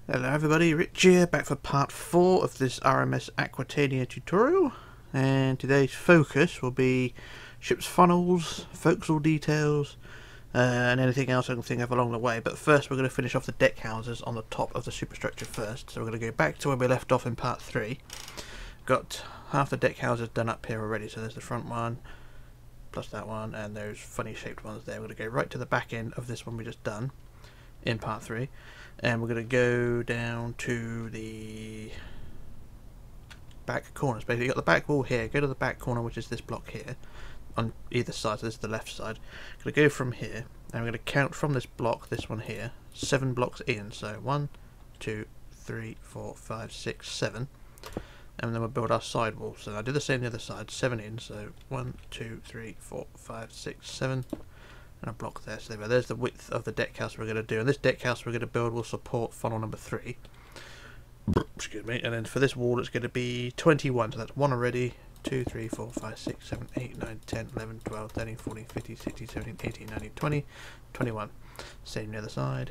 Hello everybody, Rich here, back for part 4 of this RMS Aquitania tutorial, and today's focus will be ship's funnels, forecastle details, and anything else I can think of along the way. But first we're going to finish off the deck houses on the top of the superstructure first. So we're going to go back to where we left off in part 3. Got half the deck houses done up here already, so there's the front one, plus that one, and those funny shaped ones there. We're going to go right to the back end of this one we just done in part 3. And we're going to go down to the back corners. Basically, you've got the back wall here. Go to the back corner, which is this block here, on either side. So this is the left side. Going to go from here, and we're going to count from this block, this one here, 7 blocks in. So 1, 2, 3, 4, 5, 6, 7. And then we'll build our side wall. So I do the same the other side, 7 in. So 1, 2, 3, 4, 5, 6, 7. And a block there, so there's the width of the deck house we're going to do, and this deck house we're going to build will support funnel number 3. Excuse me. And then for this wall it's going to be 21, so that's 1 already. 2, 3, 4, 5, 6, 7, 8, 9, 10, 11, 12, 13, 14, 15, 16, 17, 18, 19, 20, 21. Same the other side.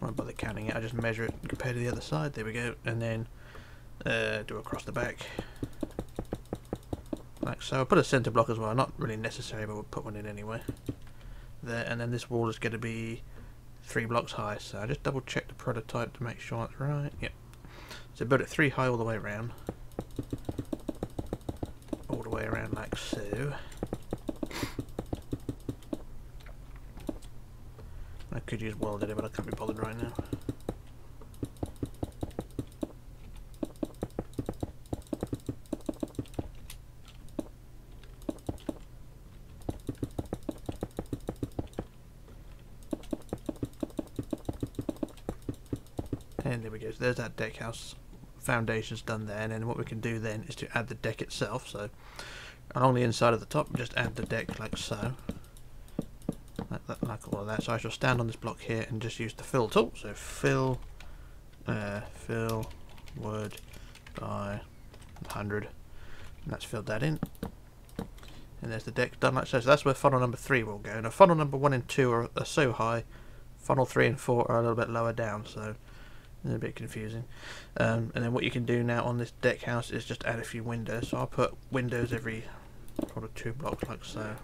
Won't bother counting it, I just measure it and compare to the other side. There we go. And then do across the back. Like so. I'll put a centre block as well, not really necessary, but we'll put one in anyway. There, and then this wall is going to be 3 blocks high, so I just double check the prototype to make sure that's right. Yep. So build it 3 high all the way around. All the way around like so. I could use welded, but I can't be bothered right now. And there we go, so there's that deck house foundations done there, and then what we can do then is to add the deck itself. So along the inside of the top, just add the deck like so, like all of that. So I shall stand on this block here and just use the fill tool. So fill wood by 100, and that's filled that in. And there's the deck done like so. So that's where funnel number 3 will go. Now funnel number 1 and 2 are so high, funnel 3 and 4 are a little bit lower down, so it's a bit confusing. And then what you can do now on this deck house is just add a few windows. So I'll put windows every sort of 2 blocks like so,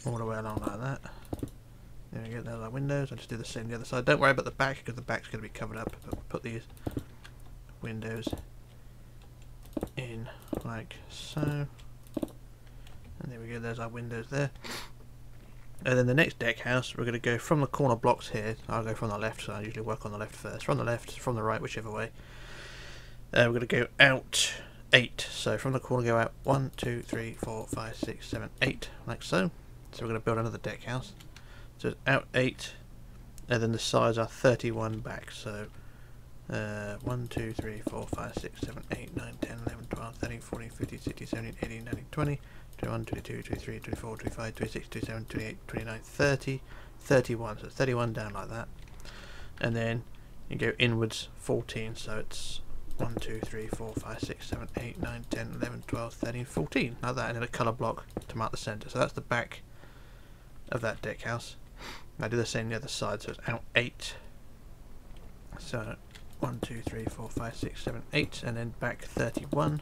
all the way along like that. There we go, there's our windows. I'll just do the same the other side. Don't worry about the back because the back's going to be covered up, but we'll put these windows in like so. And there we go, there's our windows there. And then the next deck house, we're going to go from the corner blocks here. I'll go from the left, so I usually work on the left first. From the left, from the right, whichever way. We're going to go out 8. So from the corner, go out 1, 2, 3, 4, 5, 6, 7, 8, like so. So we're going to build another deck house. So it's out 8, and then the sides are 31 back. So 1, 2, 3, 4, 5, 6, 7, 8, 9, 10, 11, 12, 13, 14, 15, 16, 17, 18, 19, 20. 21, 22, 23, 24, 25, 26, 27, 28, 29, 30, 31. So it's 31 down like that. And then you go inwards 14. So it's 1, 2, 3, 4, 5, 6, 7, 8, 9, 10, 11, 12, 13, 14. Like that. And then a colour block to mark the centre. So that's the back of that deck house. I do the same the other side. So it's out 8. So 1, 2, 3, 4, 5, 6, 7, 8. And then back 31.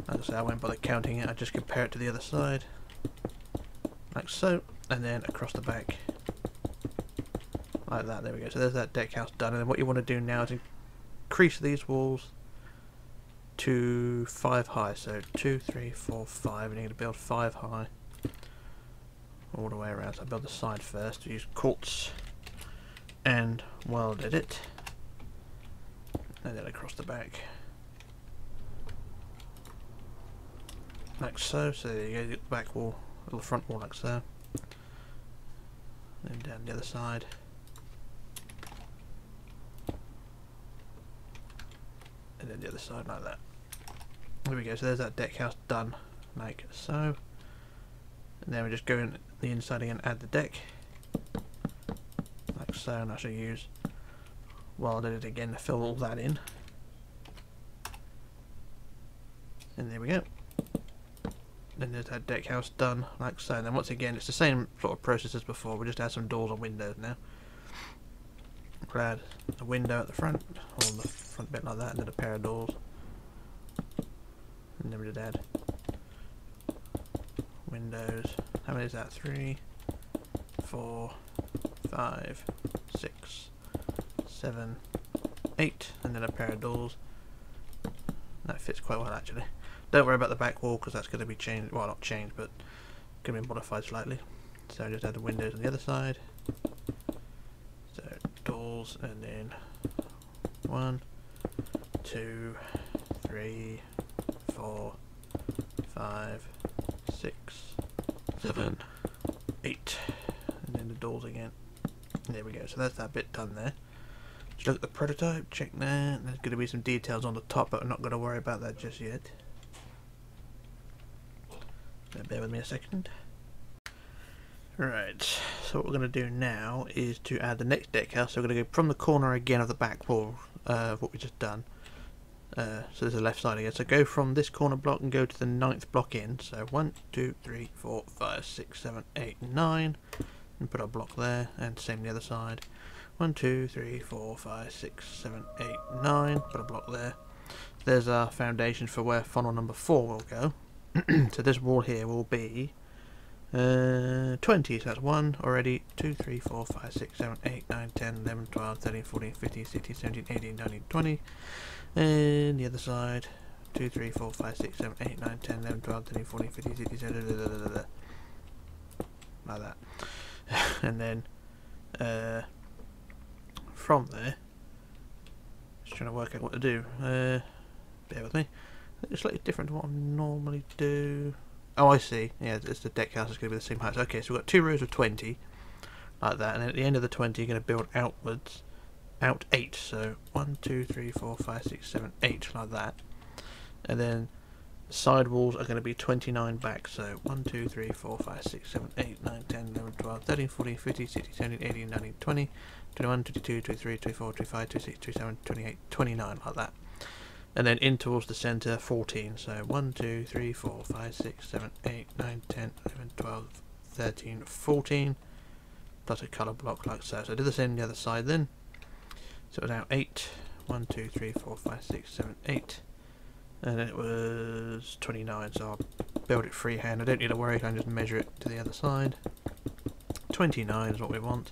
As I say, I won't bother counting it, I just compare it to the other side, like so, and then across the back, like that. There we go, so there's that deck house done. And then what you want to do now is increase these walls to 5 high, so 2, 3, 4, 5, and you're going to build 5 high, all the way around. So I build the side first, use quartz, and welded it, and then across the back. Like so, so there you go, the back wall, or the front wall like so. Then down the other side. And then the other side like that. There we go, so there's that deck house done, like so. And then we just go in the inside again, add the deck. Like so, and I shall use welded it again to fill all that in. And there we go. then there's that deck house done like so. And then once again it's the same sort of process as before, we just add some doors and windows now. We'll add a window at the front, or the front bit like that, and then a pair of doors. And then we just add windows. How many is that? 3, 4, 5, 6, 7, 8, and then a pair of doors. That fits quite well actually. Don't worry about the back wall because that's going to be changed, well not changed but going to be modified slightly. So just add the windows on the other side. So doors, and then 1, 2, 3, 4, 5, 6, 7, 8, and then the doors again. There we go, so that's that bit done there. Just look at the prototype, check that. There's going to be some details on the top, but I'm not going to worry about that just yet. So bear with me a second. Right, so what we're going to do now is to add the next deck house. So we're going to go from the corner again of the back wall of what we just done. So there's the left side again. So go from this corner block and go to the 9th block in. So 1, 2, 3, 4, 5, 6, 7, 8, 9. And put our block there, and same the other side. 1, 2, 3, 4, 5, 6, 7, 8, 9. Put a block there. There's our foundation for where funnel number 4 will go. So this wall here will be 20, so that's 1 already, 2, 3, 4, 5, 6, 7, 8, 9, 10, 11, 12, 13, 14, 15, 16, 17, 18, 19, 20. And the other side, 2, 3, 4, 5, 6, 7, 8, 9, 10, 11, 12, 13, 14, 15, 16, 17, like that. And then from there, just trying to work out what to do. Bear with me. It's slightly different to what I normally do. Oh, I see. Yeah, it's the deck house is going to be the same height. Okay, so we've got 2 rows of 20, like that, and then at the end of the 20, you're going to build outwards, out 8. So 1, 2, 3, 4, 5, 6, 7, 8, like that. And then the side walls are going to be 29 back. So 1, 2, 3, 4, 5, 6, 7, 8, 9, 10, 11, 12, 13, 14, 15, 16, 17, 18, 19, 20, 21, 22, 23, 24, 25, 26, 27, 28, 29, like that. And then in towards the centre, 14. So 1, 2, 3, 4, 5, 6, 7, 8, 9, 10, 11, 12, 13, 14. Plus a colour block like so. So I did the same on the other side then. So it was out 8. 1, 2, 3, 4, 5, 6, 7, 8. And then it was 29. So I'll build it freehand. I don't need to worry, I can just measure it to the other side. 29 is what we want.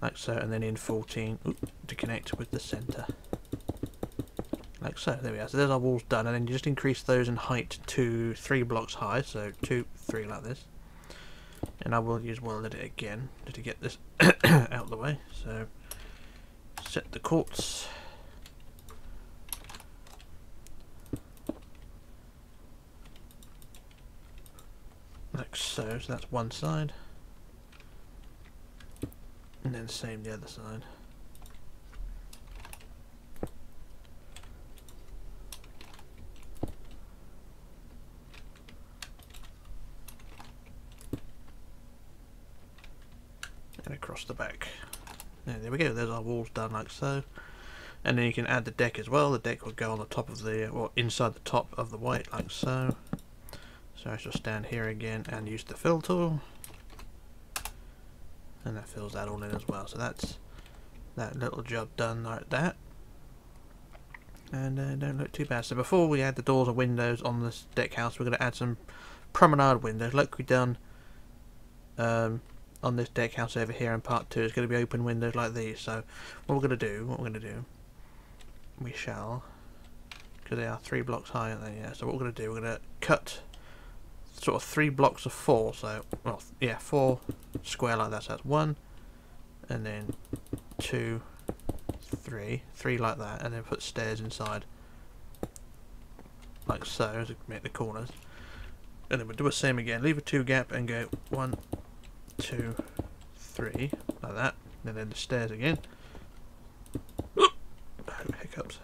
Like so. And then in 14 to connect with the centre. Like so, there we are. So there's our walls done, and then you just increase those in height to 3 blocks high, so 2, 3 like this. And I will use weld edit again just to get this out of the way. So set the quartz. Like so, so that's one side. And then same the other side. And across the back. And there we go, there's our walls done like so. And then you can add the deck as well. The deck will go on the top of the, or inside the top of the white like so. So I shall stand here again and use the fill tool. And that fills that all in as well. So that's that little job done like that. And don't look too bad. So before we add the doors and windows on this deck house, we're going to add some promenade windows like we've done on this deck house over here in part 2. It's going to be open windows like these. So what we're going to do, we shall, because they are 3 blocks high, aren't they? Yeah. So what we're going to do, we're going to cut sort of 3 blocks of 4. So well, yeah, 4 square like that. So that's 1, and then 2, 3 like that, and then put stairs inside, like so, to make the corners. And then we'll do the same again. Leave a 2 gap and go 1, 2, 3 like that, and then the stairs again. Hiccups.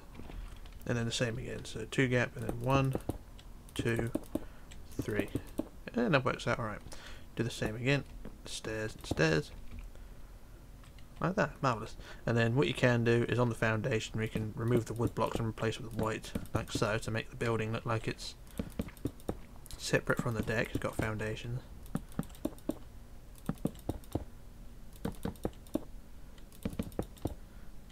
And then the same again. So 2 gap and then 1, 2, 3, and that works out alright. Do the same again. Stairs and stairs. Like that, marvellous. And then what you can do is on the foundation we can remove the wood blocks and replace it with white, like so, to make the building look like it's separate from the deck. It's got foundations.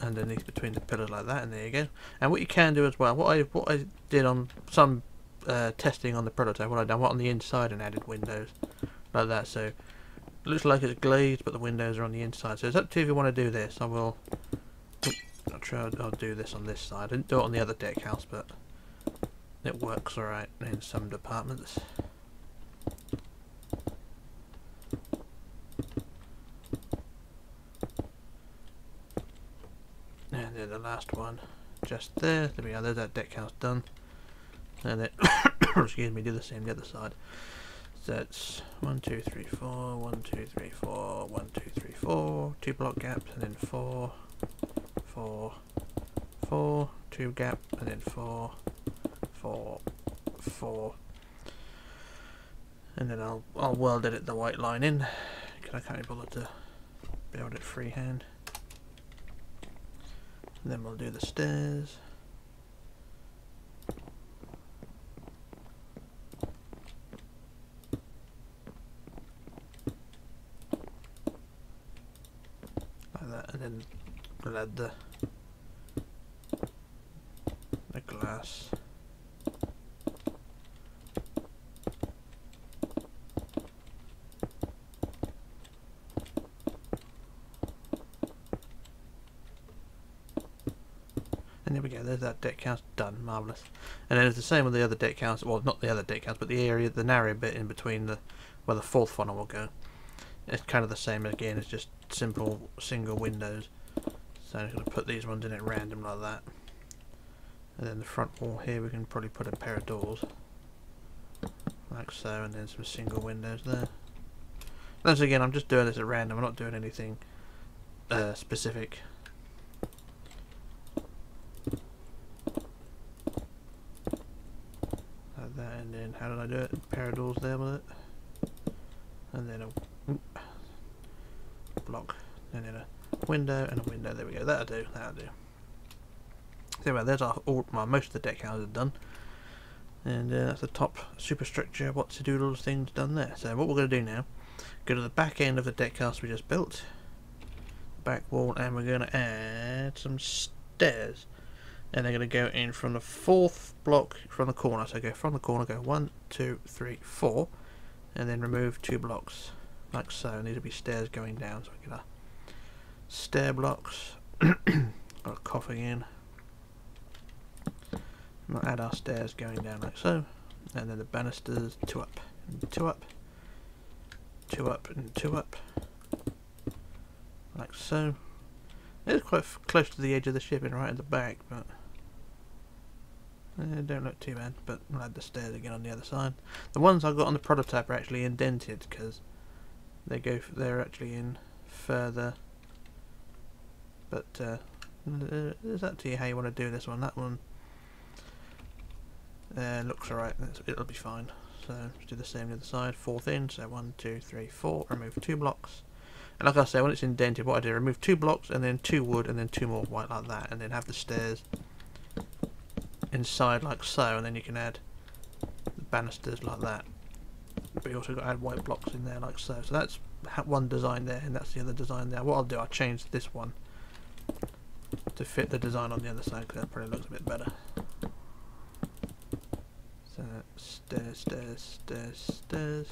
Underneath between the pillars like that, and there you go. And what you can do as well, what I did on some testing on the prototype, what I done, on the inside and added windows like that, so it looks like it's glazed, but the windows are on the inside. So it's up to you if you want to do this. I'll do this on this side. I didn't do it on the other deck house, but it works alright in some departments. And then the last one just there. There we go, there's that deck house done. And then excuse me, do the same the other side. So it's 1 2 3 4, 1 2 3 4, 1 2 3 4, 2 block gaps, and then 4 4 4, 2 gap, and then 4 4 4. And then I'll weld edit the white line in because I can't be bothered to build it freehand. And then we'll do the stairs. Like that, and then we'll add the glass. And there we go, there's that deck house done, marvellous. And then it's the same with the other deck house, well not the other deck house, but the area, the narrow bit in between where the fourth funnel will go. It's kind of the same again, it's just simple single windows. So I'm going to put these ones in at random like that. And then the front wall here we can probably put a pair of doors. Like so, and then some single windows there. Once again, I'm just doing this at random, I'm not doing anything specific. And then how did I do it? A pair of doors there with it, and then a block, and then a window and a window. There we go. That'll do. That'll do. So well, there's most of the deck houses done, and that's the top superstructure, what to do, those things done there. So what we're going to do now, go to the back end of the deck house we just built, back wall, and we're going to add some stairs. And they're going to go in from the fourth block from the corner. So go from the corner, go 1 2 3 4, and then remove 2 blocks like so. And these will be stairs going down. So we get our stair blocks. Got a cough again. We'll add our stairs going down like so, and then the banisters 2 up, and 2 up, 2 up, and 2 up, like so. It's quite close to the edge of the ship and right at the back, but don't look too bad. But we'll add the stairs again on the other side. The ones I got on the prototype are actually indented because they're actually in further. But it's up to you how you want to do this one. That one looks alright. It'll be fine. So let's do the same on the other side. Fourth in. So 1 2 3 4. Remove 2 blocks. And like I say, when it's indented, what I do, remove 2 blocks and then 2 wood and then 2 more white like that, and then have the stairs inside like so, and then you can add the banisters like that. But you also got to add white blocks in there like so. So that's one design there, and that's the other design there. What I'll do, I'll change this one to fit the design on the other side because that probably looks a bit better. So stairs, stairs, stairs, stairs.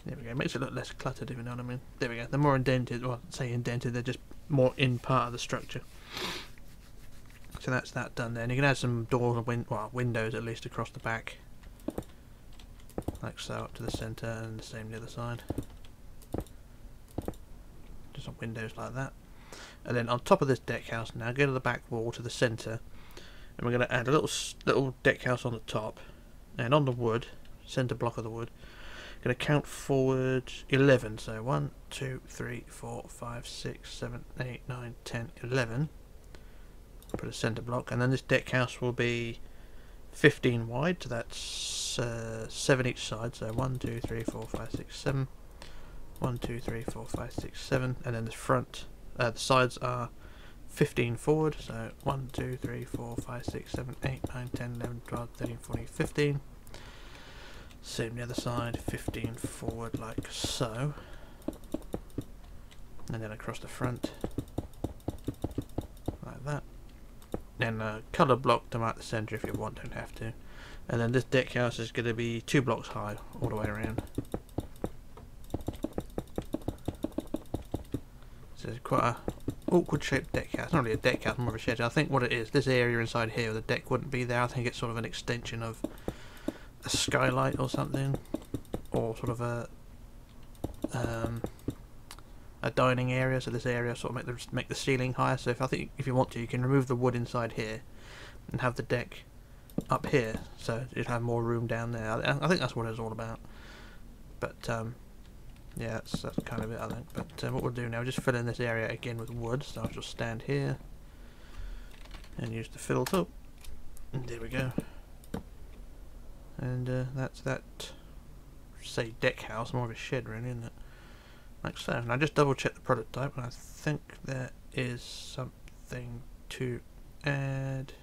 There we go, makes it look less cluttered if you know what I mean. There we go, they're more indented, or say indented, they're just more in part of the structure. So that's that done there, and you can add some doors and windows at least across the back. Like so, up to the centre, and the same the other side. Just some windows like that. And then on top of this deck house now, go to the back wall to the centre, and we're going to add a little deck house on the top, and on the wood, centre block of the wood, going to count forward 11, so 1 2 3 4 5 6 7 8 9 10 11. Put a centre block, and then this deck house will be 15 wide, so that's 7 each side, so 1 2 3 4 5 6 7, 1 2 3 4 5 6 7, and then the front, the sides are 15 forward, so 1, 2, 3, 4, 5, 6, 7, 8, 9, 10, 11, 12, 13, 14, 15. Same the other side, 15 forward like so. And then across the front, like that. Then a colour block to mark the centre if you want, don't have to. And then this deck house is going to be 2 blocks high all the way around. So it's quite a awkward shaped deck house. Not really a deck house, more of a shed. I think what it is, this area inside here, the deck wouldn't be there. I think it's sort of an extension of a skylight or something, or sort of a dining area. So this area sort of make the ceiling higher. So if you want to, you can remove the wood inside here and have the deck up here, so you'd have more room down there. I think that's what it's all about. But yeah, that's kind of it, I think. But what we'll do now, just fill in this area again with wood. So I'll just stand here and use the fill tool, and there we go. And that's that, say, deck house, more of a shed really, isn't it? Like so. And I just double check the prototype, and I think there is something to add.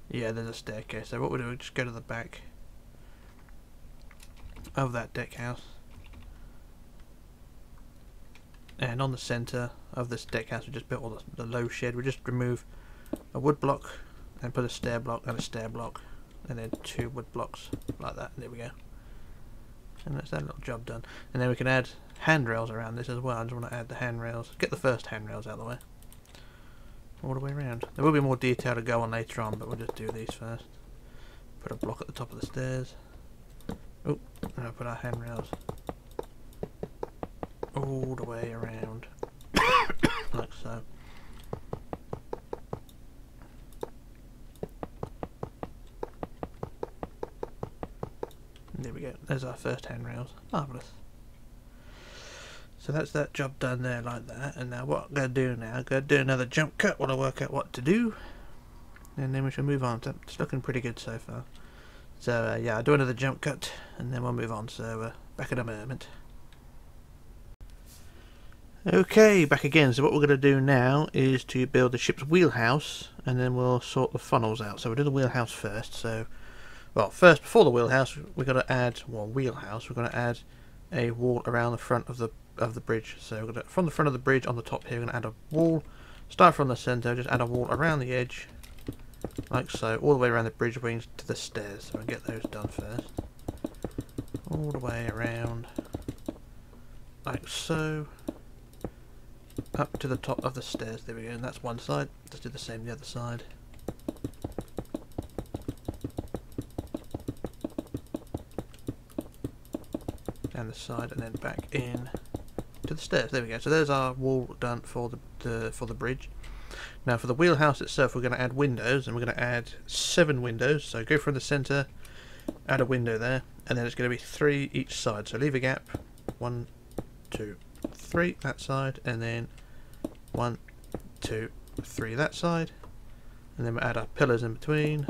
Yeah, there's a staircase. So what we'll do is just go to the back of that deck house, and on the centre of this deck house we just built all the low shed. We just remove a wood block and put a stair block and a stair block, and then 2 wood blocks like that. There we go. And that's that little job done. And then we can add handrails around this as well. I just want to add the handrails. Get the first handrails out of the way. All the way around. There will be more detail to go on later on, but we'll just do these first. Put a block at the top of the stairs. Oh, and I'll put our handrails all the way around. Like so. There we go. There's our first handrails. Marvellous. So that's that job done there like that. And now what I'm going to do now, I'm going to do another jump cut while I work out what to do. And then we shall move on. It's looking pretty good so far. So yeah, I'll do another jump cut and then we'll move on. So back in a moment. Okay, back again. So what we're going to do now is to build the ship's wheelhouse, and then we'll sort the funnels out. So we'll do the wheelhouse first. So, well, first, before the wheelhouse, we're going to add, well, wheelhouse, we're going to add a wall around the front of the bridge. So we're going to, from the front of the bridge on the top here, we're going to add a wall. Start from the centre, just add a wall around the edge, like so, all the way around the bridge wings to the stairs. So we'll get those done first. All the way around, like so. Up to the top of the stairs, there we go, and that's one side. Let's do the same the other side. Down the side and then back in to the stairs. There we go. So there's our wall done for the bridge. Now for the wheelhouse itself, we're going to add windows, and we're going to add 7 windows. So go from the centre, add a window there, and then it's going to be 3 each side. So leave a gap. 1, 2, 3 that side, and then 1, 2, 3 that side, and then we'll add our pillars in between,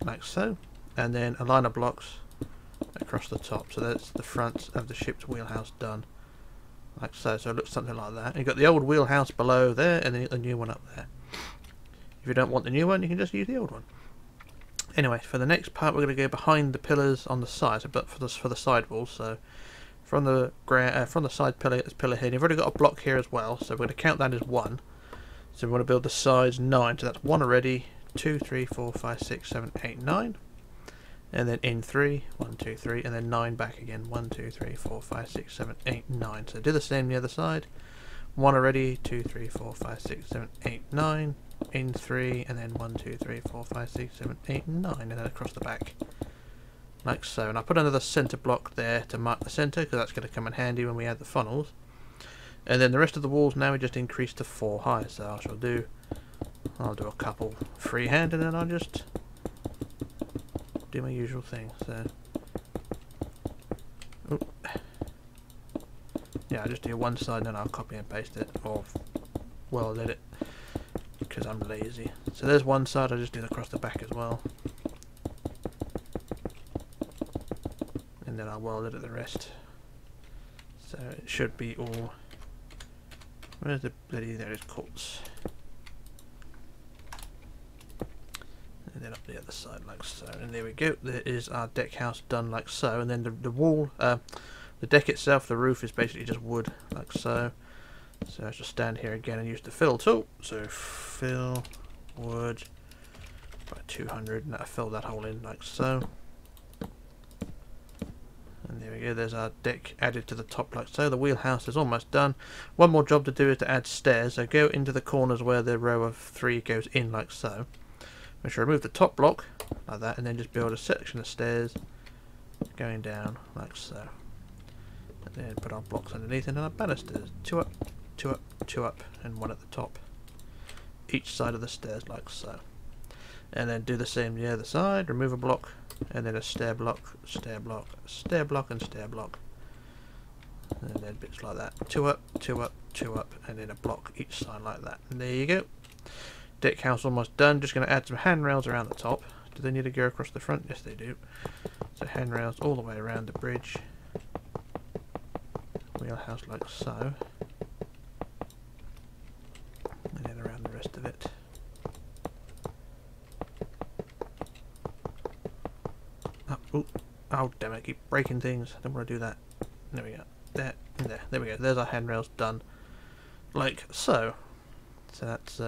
like so, and then a line of blocks across the top. So that's the front of the ship's wheelhouse done, like so. So it looks something like that. And you've got the old wheelhouse below there, and then a new one up there. If you don't want the new one, you can just use the old one. Anyway, for the next part, we're going to go behind the pillars on the sides, but for the side walls. So from the side pillar, this pillar here, and you've already got a block here as well. So we're going to count that as 1. So we want to build the sides 9. So that's 1 already. 2, 3, 4, 5, 6, 7, 8, 9, and then in 3, 1, 2, 3, and then 9 back again. 1, 2, 3, 4, 5, 6, 7, 8, 9. So do the same the other side. 1 already. 2, 3, 4, 5, 6, 7, 8, 9. In 3, and then 1, 2, 3, 4, 5, 6, 7, 8, 9, and then across the back, like so. And I put another centre block there to mark the centre, because that's going to come in handy when we add the funnels. And then the rest of the walls now we just increase to 4 high. So I'll do a couple freehand, and then I'll just do my usual thing. So yeah, I'll just do one side, and then I'll copy and paste it, or weld it, because I'm lazy. So there's one side. I'll just do it across the back as well, and then I'll weld it at the rest. So it should be all. Where's the bloody? There is quartz. And then up the other side like so. And there we go. There is our deck house done like so. And then the wall, the deck itself, the roof is basically just wood like so. So I just stand here again and use the fill tool. So fill wood by 200, and that'll fill that hole in like so. And there we go, there's our deck added to the top like so. The wheelhouse is almost done. One more job to do is to add stairs. So go into the corners where the row of 3 goes in like so. Make sure I remove the top block like that, and then just build a section of stairs going down like so. And then put our blocks underneath and our banisters. 2 up, 2 up, 2 up, and 1 at the top. Each side of the stairs like so. And then do the same the other side. Remove a block, and then a stair block, stair block, stair block, and stair block. And then bits like that. 2 up, 2 up, 2 up, and then a block each side like that. And there you go. Deck house almost done. Just going to add some handrails around the top. Do they need to go across the front? Yes, they do. So handrails all the way around the bridge. Wheelhouse like so. And then around the rest of it. Oh damn it, I keep breaking things. I don't want to do that. There we go. There and there. There we go. There's our handrails done. Like so. So that's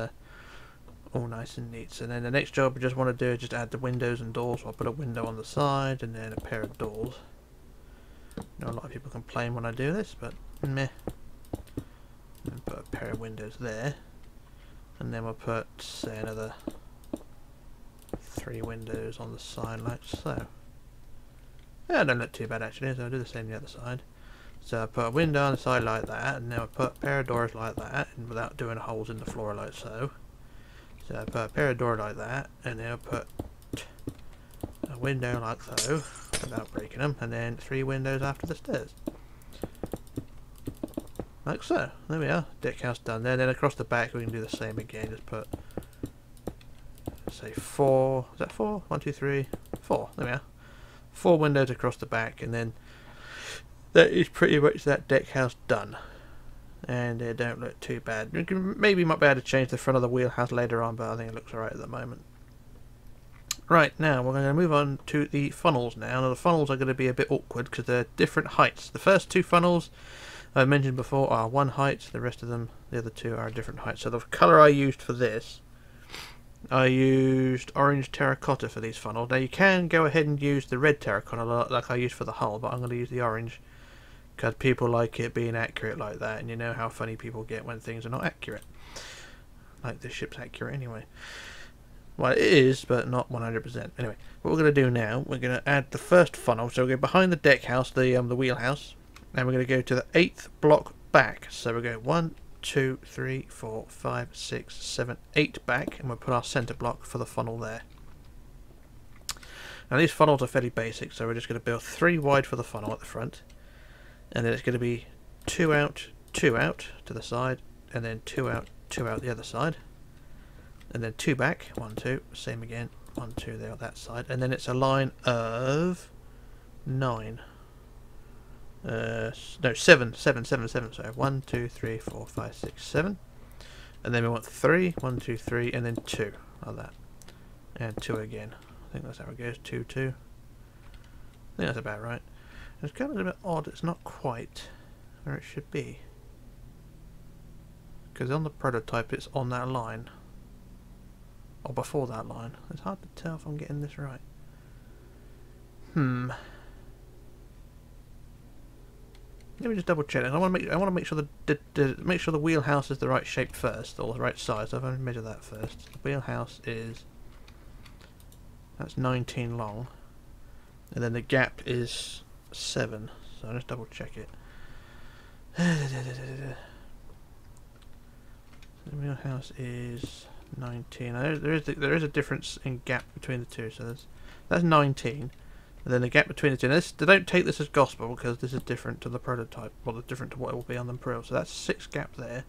all nice and neat. So then the next job we just want to do is just add the windows and doors. So I'll put a window on the side and then a pair of doors. I know a lot of people complain when I do this, but meh. And put a pair of windows there. And then we'll put, say, another 3 windows on the side like so. Yeah, don't look too bad actually, so I'll do the same the other side. So I put a window on the side like that, and then I put a pair of doors like that, and without doing holes in the floor like so. So I put a pair of doors like that, and then I put a window like so, without breaking them, and then 3 windows after the stairs. Like so. There we are. Deck house done there. Then across the back we can do the same again. Just put, say 4. Is that 4? 1, 2, 3, 4. There we are. 4 windows across the back, and then that is pretty much that deck house done. And they don't look too bad. You can maybe might be able to change the front of the wheelhouse later on, but I think it looks alright at the moment. Right, now we're going to move on to the funnels now. Now the funnels are going to be a bit awkward because they're different heights. The first 2 funnels I mentioned before are one height, the rest of them, the other 2 are a different height. So the colour I used for this, I used orange terracotta for these funnels. Now you can go ahead and use the red terracotta like I used for the hull, but I'm going to use the orange because people like it being accurate like that, and you know how funny people get when things are not accurate. Like this ship's accurate anyway. Well, it is, but not 100%. Anyway, what we're going to do now, we're going to add the first funnel. So we'll go behind the deck house, the wheelhouse, and we're going to go to the 8th block back. So we'll go 1, 2, 3, 4, 5, 6, 7, 8 back, and we'll put our centre block for the funnel there. Now these funnels are fairly basic, so we're just going to build 3 wide for the funnel at the front, and then it's going to be 2 out to the side, and then 2 out the other side, and then 2 back, 1, 2, same again, 1, 2 there on that side, and then it's a line of 9. No, 7, sorry. 1, 2, 3, 4, 5, 6, 7. And then we want 3, 1, 2, 3, and then 2, like that. And 2 again. I think that's how it goes, 2, 2. I think that's about right. It's kind of a bit odd, it's not quite where it should be. Because on the prototype it's on that line. Or before that line. It's hard to tell if I'm getting this right. Let me just double check. I want to make sure the wheelhouse is the right shape first, or the right size. So I'm going to measure that first. The wheelhouse is, that's 19 long, and then the gap is 7. So I'll just double check it. The wheelhouse is 19. There is a difference in gap between the two. So that's 19. And then the gap between the two. Now they don't take this as gospel because this is different to the prototype. Well, different to what it will be on the Imperial. So that's 6 gap there.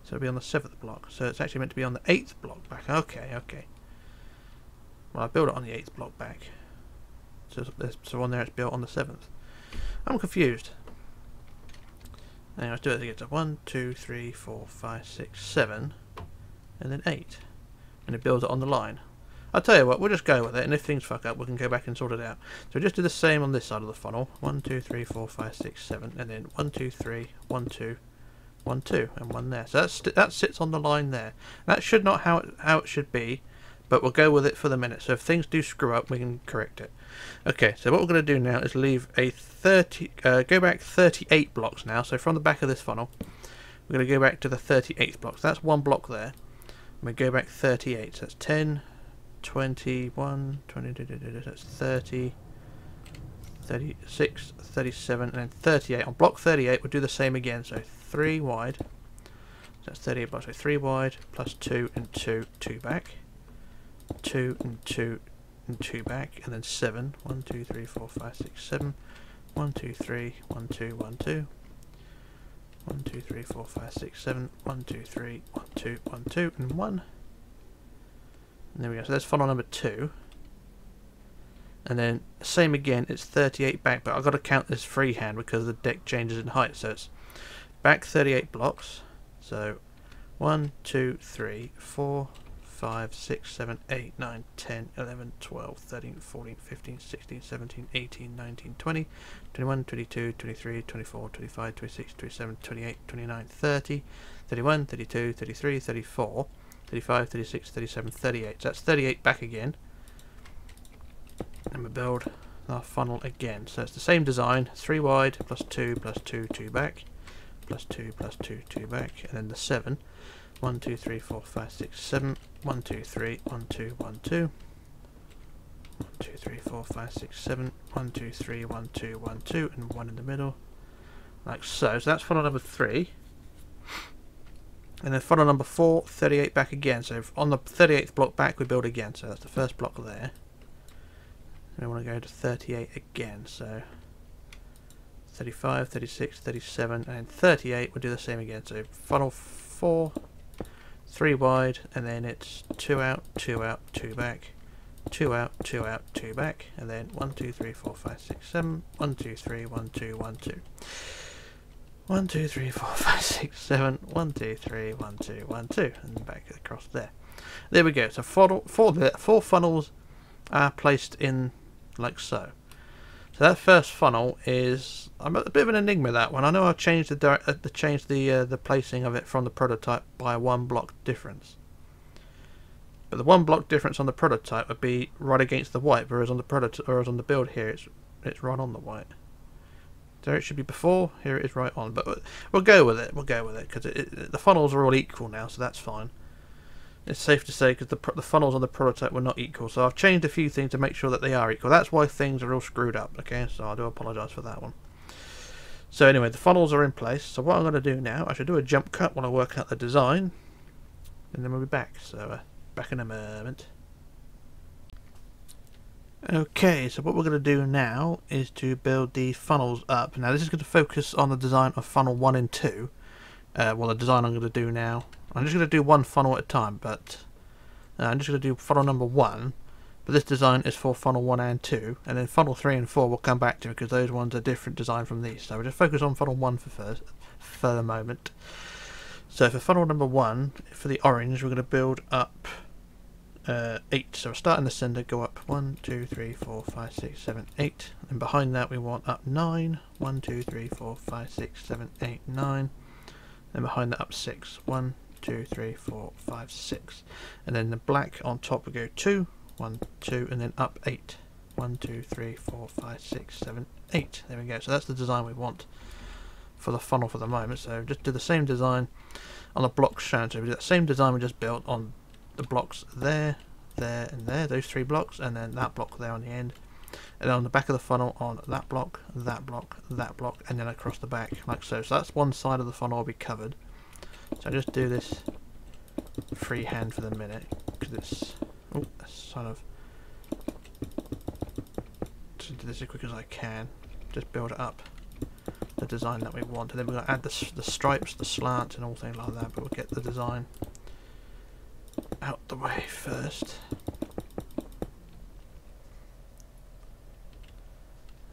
So it'll be on the 7th block. So it's actually meant to be on the 8th block back. Okay, okay. Well, I built it on the 8th block back. So on there it's built on the 7th. I'm confused. And let's do it again. So 1, 2, 3, 4, 5, 6, 7, and then 8. And it builds it on the line. I'll tell you what, we'll just go with it, and if things fuck up, we can go back and sort it out. So just do the same on this side of the funnel. 1, 2, 3, 4, 5, 6, 7, and then 1, 2, 3, 1, 2, 1, 2, and 1 there. So that sits on the line there. That should not how it should be, but we'll go with it for the minute. So if things do screw up, we can correct it. Okay, so what we're going to do now is leave a go back 38 blocks now. So from the back of this funnel, we're going to go back to the 38th block. So that's one block there. And we go back 38. So that's 10, 21, 22, that's 30, 36, 37, and then 38. On block 38, we'll do the same again. So 3 wide. So that's 38 blocks. So 3 wide plus 2 and 2, 2 back. 2 and 2 and 2 back, and then 7. 1, 2, 3, 4, 5, 6, 7. 1, 2, 3, 1, 2, 1, 2. 1, 2, 3, 4, 5, 6, 7. 1, 2, 3, 1, 2, 1, 2, and 1. And there we go. So that's funnel number 2. And then same again. It's 38 back, but I've got to count this freehand because the deck changes in height. So it's back 38 blocks. So 1, 2, 3, 4. 5, 6, 7, 8, 9, 10, 11, 12, 13, 14, 15, 16, 17, 18, 19, 20, 21, 22, 23, 24, 25, 26, 27, 28, 29, 30, 31, 32, 33, 34, 35, 36, 37, 38. So that's 38 back again. And we build our funnel again. So it's the same design, 3 wide, plus 2, plus 2, 2 back, plus 2, plus 2, 2 back, and then the 7. 1, 2, 3, 4, 5, 6, 7. 1, 2, 3, 1, 2, 1, 2. 1, 2, 3, 4, 5, 6, 7. 1, 2, 3, 1, 2, 1, 2, and 1 in the middle. Like so. So that's funnel number 3. And then funnel number 4, 38 back again. So on the 38th block back, we build again. So that's the first block there. And we want to go to 38 again. So 35, 36, 37, and 38. We'll do the same again. So funnel 4. 3 wide, and then it's 2 out, 2 out, 2 back, 2 out, 2 out, 2 back, and then 1, 2, 3, 4, 5, 6, 7, 1, 2, 3, 1, 2, 1, 2. 1, 2, 3, 4, 5, 6, 7, 1, 2, 3, 1, 2, 1, 2, and back across there. There we go. So four funnels are placed in like so. So that first funnel is a bit of an enigma. That one. I know I've changed the placing of it from the prototype by 1 block difference. But the 1 block difference on the prototype would be right against the white, whereas on the build here it's right on the white. There it should be before. Here it is right on. But we'll go with it. We'll go with it because the funnels are all equal now, so that's fine. It's safe to say because the funnels on the prototype were not equal, so I've changed a few things to make sure that they are equal. That's why things are all screwed up, okay? So I do apologise for that one. So anyway, the funnels are in place. So what I'm going to do now, I should do a jump cut when I work out the design, and then we'll be back. So back in a moment. Okay, so what we're going to do now is to build the funnels up. Now this is going to focus on the design of funnel 1 and 2. Well, the design I'm going to do now. I'm just going to do 1 funnel at a time, but I'm just going to do funnel number 1. But this design is for funnel 1 and 2, and then funnel 3 and 4 we'll come back to because those ones are different design from these. So we'll just focus on funnel 1 for the moment. So for funnel number 1, for the orange, we're going to build up 8. So we'll start in the centre, go up 1, 2, 3, 4, 5, 6, 7, 8. And behind that we want up 9. 1, 2, 3, 4, 5, 6, 7, 8, 9. And behind that up 6. 1, 2, 3, 4, 5, 6. And then the black on top we go 2, 1, 2, and then up 8. 1, 2, 3, 4, 5, 6, 7, 8. There we go. So that's the design we want for the funnel for the moment. So just do the same design on the blocks shown. So we do that same design we just built on the blocks there, there, and there. Those 3 blocks, and then that block there on the end. And then on the back of the funnel on that block, that block, that block, and then across the back like so. So that's one side of the funnel will be covered. So I just do this freehand for the minute because it's sort of just do this as quick as I can. Just build it up the design that we want, and then we're going to add the stripes, the slants, and all things like that. But we'll get the design out the way first.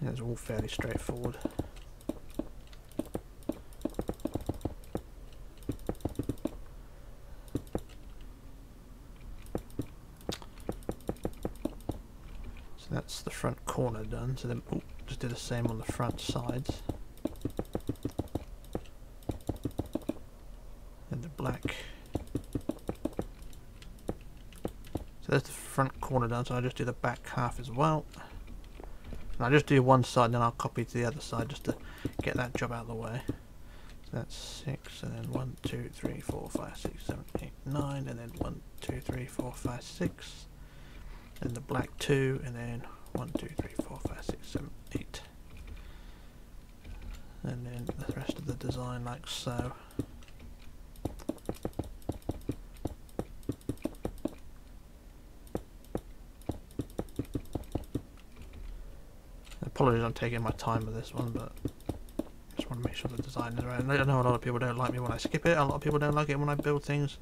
It's all fairly straightforward. That's the front corner done, so then just do the same on the front sides. And the black. So there's the front corner done, so I'll just do the back half as well. And I'll just do one side and then I'll copy to the other side just to get that job out of the way. So that's 6, and then 1, 2, 3, 4, 5, 6, 7, 8, 9, and then 1, 2, 3, 4, 5, 6. And the black 2, and then 1, 2, 3, 4, 5, 6, 7, 8. And then the rest of the design like so. Apologies, I'm taking my time with this one, but I just want to make sure the design is right. And I know a lot of people don't like me when I skip it, a lot of people don't like it when I build things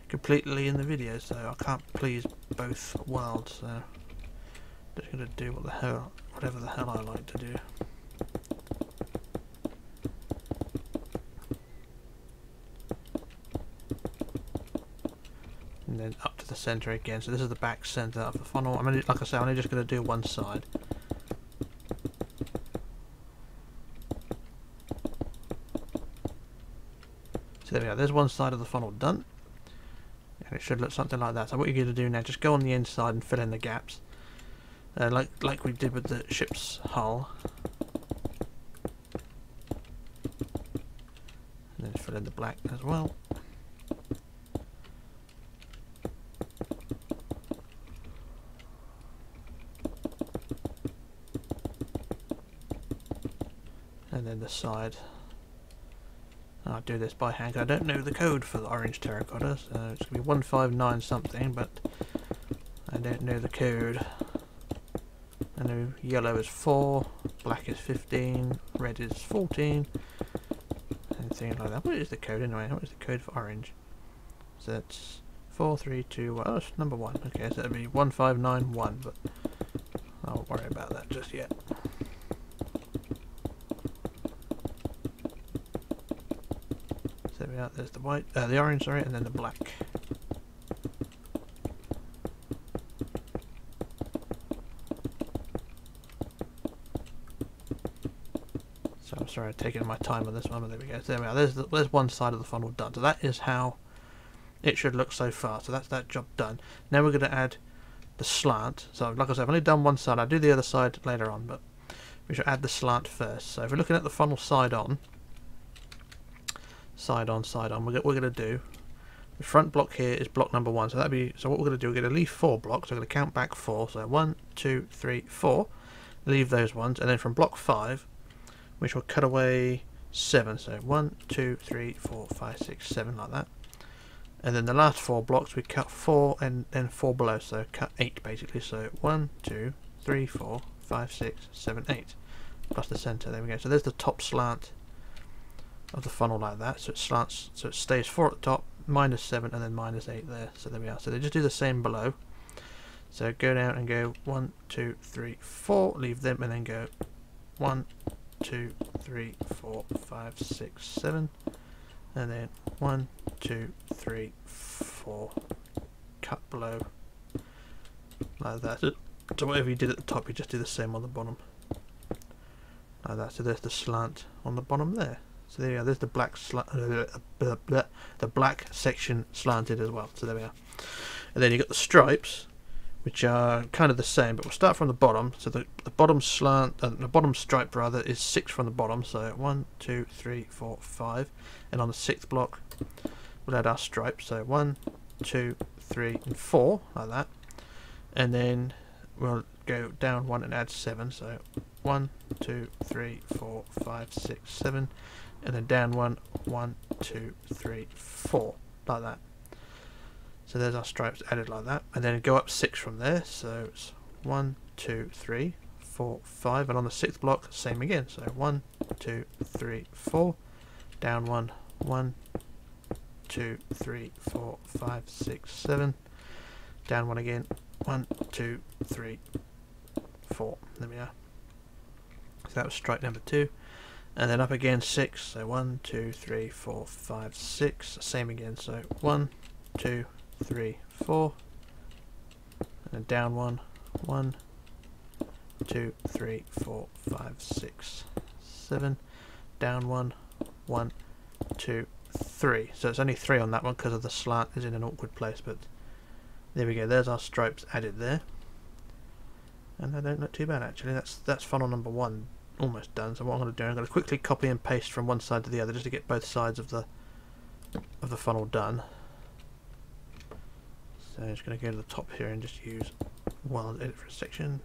completely in the video, so I can't please both worlds, so I'm just going to do whatever the hell I like to do. And then up to the centre again, so this is the back centre of the funnel. I'm only, like I say, I'm only just going to do one side. So there we go, there's one side of the funnel done. And it should look something like that. So what you're going to do now, just go on the inside and fill in the gaps. Like we did with the ship's hull. And then fill in the black as well. And then the side. I'll do this by hand. I don't know the code for the orange terracotta, so it's going to be 159 something, but I don't know the code. I know yellow is 4, black is 15, red is 14, and things like that. What is the code anyway? What is the code for orange? So that's 432. Oh, it's number 1. Okay, so that'd be 1591, but I won't worry about that just yet. So there we are. There's the white, the orange, sorry, and then the black. So I'm sorry, I'm taking my time on this one, but there we go. So there we are. There's one side of the funnel done. So that is how it should look so far. So that's that job done. Now we're going to add the slant. So like I said, I've only done one side. I'll do the other side later on, but we should add the slant first. So if we're looking at the funnel side on, we're going to do the front block here is block number 1. So that'd be, so what we're going to do, we're going to leave 4 blocks. So we're going to count back 4. So 1, 2, 3, 4. Leave those ones, and then from block 5, which will cut away 7. So 1, 2, 3, 4, 5, 6, 7, like that. And then the last 4 blocks we cut 4 and then 4 below, so cut 8 basically. So 1, 2, 3, 4, 5, 6, 7, 8, plus the centre. There we go. So there's the top slant of the funnel like that. So it slants, so it stays 4 at the top, minus 7, and then minus 8 there. So there we are. So they just do the same below. So go down and go 1, 2, 3, 4. Leave them, and then go 1, 2, 3, 4, 5, 6, 7, and then 1, 2, 3, 4. Cut below like that. So whatever you did at the top, you just do the same on the bottom like that. So there's the slant on the bottom there. So there we are. There's the black the black section slanted as well. So there we are. And then you got the stripes, which are kind of the same, but we'll start from the bottom. So the bottom slant, the bottom stripe rather, is 6 from the bottom. So 1, 2, 3, 4, 5, and on the 6th block we'll add our stripes. So 1, 2, 3, and 4, like that. And then we'll go down 1 and add 7. So 1, 2, 3, 4, 5, 6, 7, and then down 1, 1, 2, 3, 4, like that. So there's our stripes added like that, and then go up 6 from there. So it's 1, 2, 3, 4, 5, and on the 6th block, same again. So 1, 2, 3, 4, down 1, 1, 2, 3, 4, 5, 6, 7, down 1 again, 1, 2, 3, 4. There we are. So that was stripe number 2, and then up again 6. So 1, 2, 3, 4, 5, 6. Same again. So 1, 2, 3, 4, and then down 1, 1, 2, 3, 4, 5, 6, 7. Down 1, 1, 2, 3. So it's only 3 on that one because of the slant is in an awkward place, but there we go. There's our stripes added there. And they don't look too bad actually. That's funnel number 1 almost done. So what I'm going to do, I'm going to quickly copy and paste from one side to the other just to get both sides of the funnel done. So I'm just going to go to the top here and just use wild edit for a second.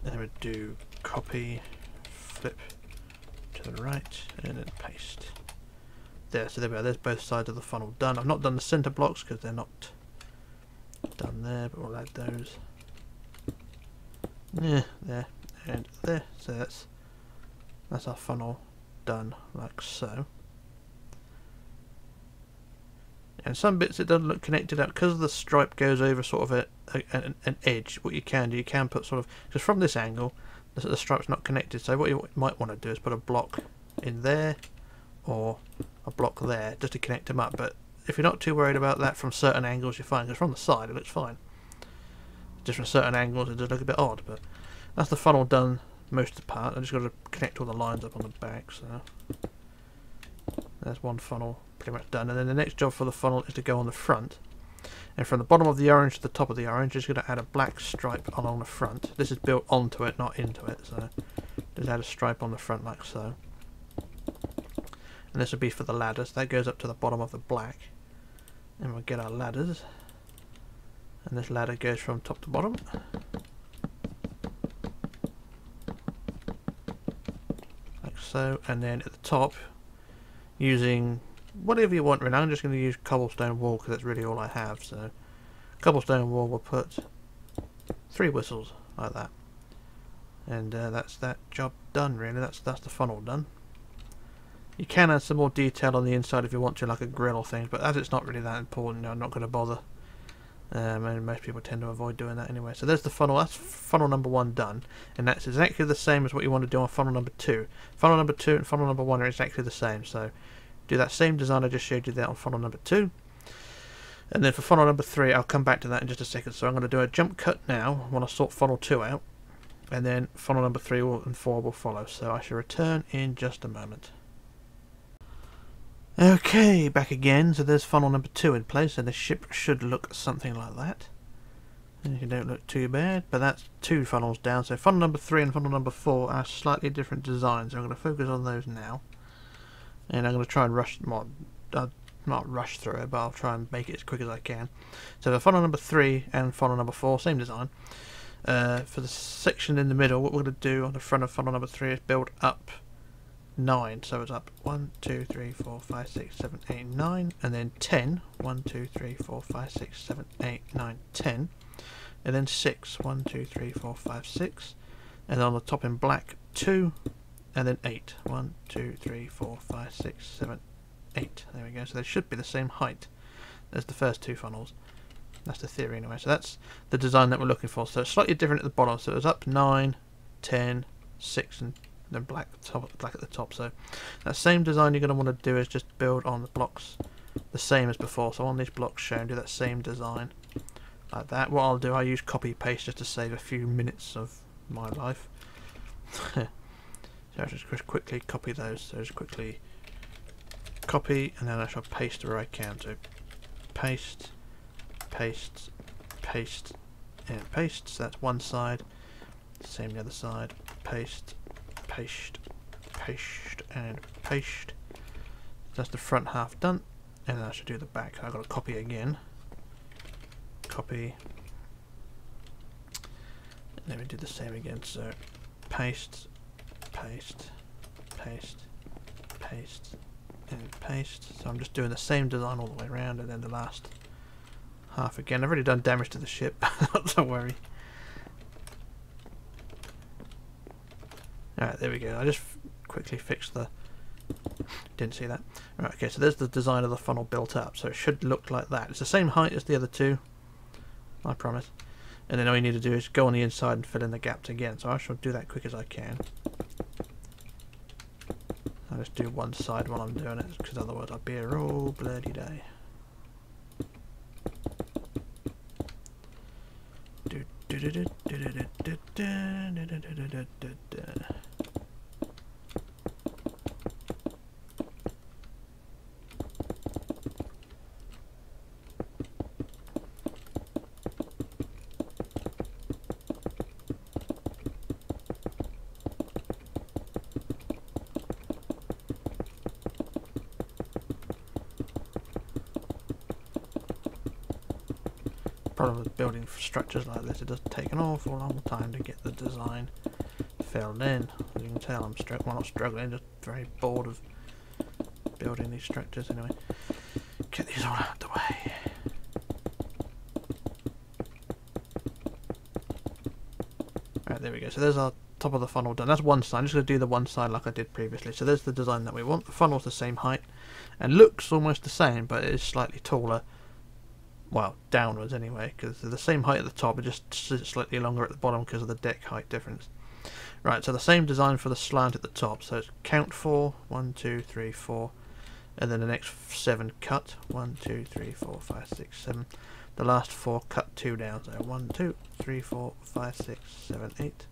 And then we do copy, flip to the right, and then paste. There, so there we are. There's both sides of the funnel done. I've not done the centre blocks because they're not done there, but we'll add those. Yeah, there and there. So that's our funnel done like so. And some bits it doesn't look connected up because the stripe goes over sort of an edge. What you can do, you can put sort of, because from this angle the stripe's not connected, so what you might want to do is put a block in there or a block there just to connect them up. But if you're not too worried about that from certain angles, you're fine, because from the side it looks fine. Just from certain angles it does look a bit odd, but that's the funnel done most of the part. I just got to connect all the lines up on the back, so there's one funnel pretty much done. And then the next job for the funnel is to go on the front, and from the bottom of the orange to the top of the orange, just going to add a black stripe along the front. This is built onto it, not into it, so just add a stripe on the front like so. And this will be for the ladders. That goes up to the bottom of the black, and we'll get our ladders, and this ladder goes from top to bottom. Like so, and then at the top, using whatever you want really. I'm just going to use cobblestone wool because that's really all I have. So cobblestone wool, will put 3 whistles like that, and that's that job done really. That's the funnel done. You can add some more detail on the inside if you want to, like a grill or things, but as it's not really that important, I'm not going to bother. And most people tend to avoid doing that anyway. So there's the funnel. That's funnel number 1 done, and that's exactly the same as what you want to do on funnel number 2. Funnel number 2 and funnel number 1 are exactly the same. So do that same design I just showed you there on funnel number 2, and then for funnel number 3 I'll come back to that in just a second. So I'm going to do a jump cut now when I sort funnel 2 out, and then funnel number 3 and 4 will follow. So I shall return in just a moment. Okay, back again. So there's funnel number 2 in place, and the ship should look something like that. And you don't look too bad, but that's 2 funnels down. So funnel number 3 and funnel number 4 are slightly different designs. So I'm going to focus on those now, and I'm going to try and rush, well, not rush through it, but I'll try and make it as quick as I can. So the funnel number 3 and funnel number 4, same design. For the section in the middle, what we're going to do on the front of funnel number 3 is build up 9. So it's up 1, 2, 3, 4, 5, 6, 7, 8, 9, and then 10. 1, 2, 3, 4, 5, 6, 7, 8, 9, 10, and then 6. 1, 2, 3, 4, 5, 6, and then on the top in black 2, and then 8. 1, 2, 3, 4, 5, 6, 7, 8. There we go. So they should be the same height as the first 2 funnels. That's the theory anyway. So that's the design that we're looking for. So it's slightly different at the bottom. So it was up 9, 10, 6, and then black at the top. So that same design you're going to want to do is just build on the blocks the same as before. So on these blocks shown, do that same design like that. What I'll do, I use copy paste just to save a few minutes of my life. So I'll just quickly copy those. So just quickly copy, and then I shall paste where I can. So paste, paste, paste, and paste. So that's one side. Same the other side. Paste, paste, paste, and paste. That's the front half done, and then I should do the back. I've got to copy again. Copy. And then we do the same again. So paste, paste, paste, paste, and paste. So I'm just doing the same design all the way around, and then the last half again. I've already done damage to the ship, not to worry. Alright, there we go. I just quickly fixed the... Didn't see that. Right, okay, so there's the design of the funnel built up. So it should look like that. It's the same height as the other 2, I promise. And then all you need to do is go on the inside and fill in the gaps again. So I shall do that quick as I can. I'll just do one side while I'm doing it, because otherwise I'll be here all bloody day. Problem with building structures like this, it does take an awful long time to get the design filled in. As you can tell, I'm not struggling, just very bored of building these structures. Anyway, get these all out of the way. Right, there we go. So there's our top of the funnel done. That's one side. I'm just going to do the one side like I did previously. So there's the design that we want. The funnel's the same height and looks almost the same, but it is slightly taller. Well, downwards anyway, because they're the same height at the top, but just slightly longer at the bottom because of the deck height difference. Right, so the same design for the slant at the top. So it's count 4, 1, 2, 3, 4, and then the next 7 cut. 1, 2, 3, 4, 5, 6, 7. The last 4 cut 2 down. So 1, 2, 3, 4, 5, 6, 7, 8.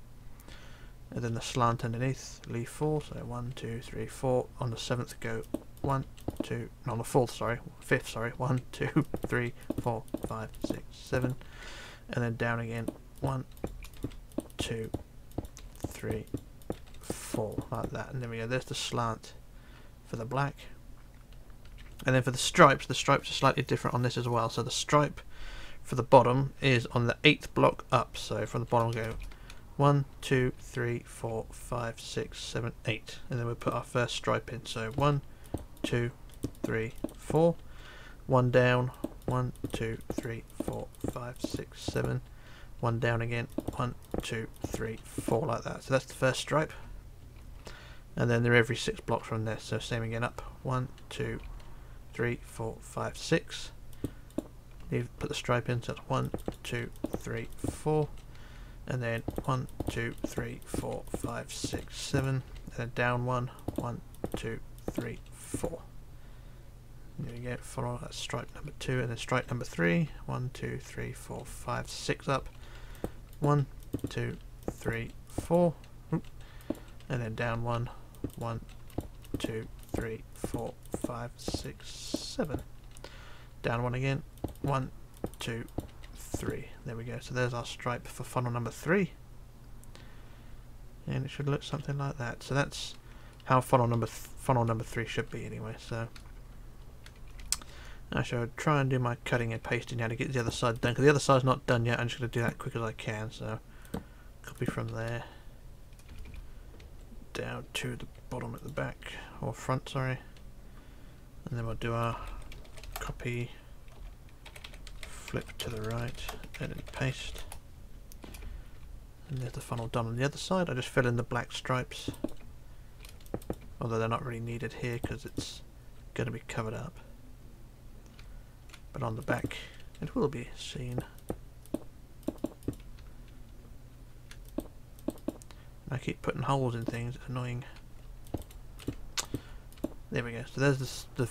And then the slant underneath, leave 4. So 1, 2, 3, 4. On the 7th go 1, 2, no, on the 4th, sorry, 5th, sorry, 1, 2, 3, 4, 5, 6, 7, and then down again, 1, 2, 3, 4, like that, and there we go. There's the slant for the black, and then for the stripes are slightly different on this as well. So the stripe for the bottom is on the 8th block up. So from the bottom go 1, 2, 3, 4, 5, 6, 7, 8, and then we put our first stripe in. So 1, 2, 3, 4, 1 down, 1, 2, 3, 4, 5, 6, 7, 1 down again, 1, 2, 3, 4, like that. So that's the first stripe, and then they're every 6 blocks from there. So same again, up 1, 2, 3, 4, 5, 6. Put the stripe in, so it's 1, 2, 3, 4, and then 1, 2, 3, 4, 5, 6, 7, and then down 1, 1, 2, 3, 4. There we go, follow that stripe number 2, and then stripe number 3, 1, 2, 3, 4, 5, 6 up, 1, 2, 3, 4, and then down 1, 1, 2, 3, 4, 5, 6, 7, down 1 again, 1, 2, 3. There we go. So there's our stripe for funnel number 3, and it should look something like that. So that's how funnel number 3 should be anyway. So I shall try and do my cutting and pasting now to get the other side done, because the other side's not done yet. I'm just going to do that as quick as I can. So copy from there down to the bottom at the back, or front, sorry, and then we'll do our copy, flip to the right, edit, paste, and there's the funnel done on the other side. I just fill in the black stripes, although they're not really needed here because it's going to be covered up, but on the back it will be seen. I keep putting holes in things, it's annoying. There we go, so there's the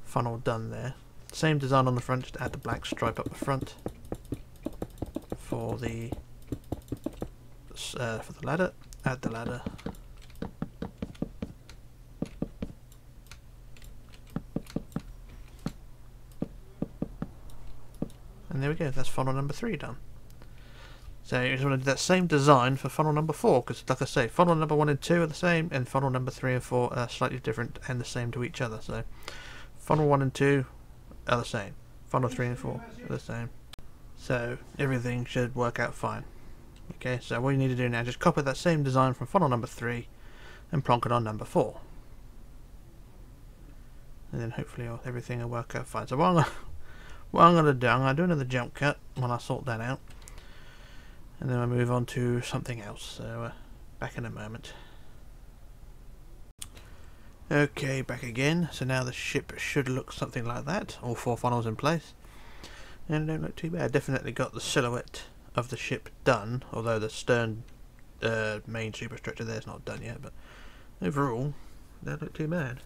funnel done there. Same design on the front, just add the black stripe up the front for the ladder. Add the ladder. And there we go, that's funnel number 3 done. So you just want to do that same design for funnel number 4, because like I say, funnel number 1 and 2 are the same, and funnel number 3 and 4 are slightly different and the same to each other. So funnel 1 and 2 are the same, funnel 3 and 4 are the same. So everything should work out fine. Okay, so what you need to do now is just copy that same design from funnel number 3 and plonk it on number 4. And then hopefully everything will work out fine. So what I'm going to do, I'm going to do another jump cut when I sort that out. And then I move on to something else, so back in a moment. Okay, back again. So now the ship should look something like that, all 4 funnels in place. And they don't look too bad. Definitely got the silhouette of the ship done, although the stern main superstructure there is not done yet, but overall, they don't look too bad.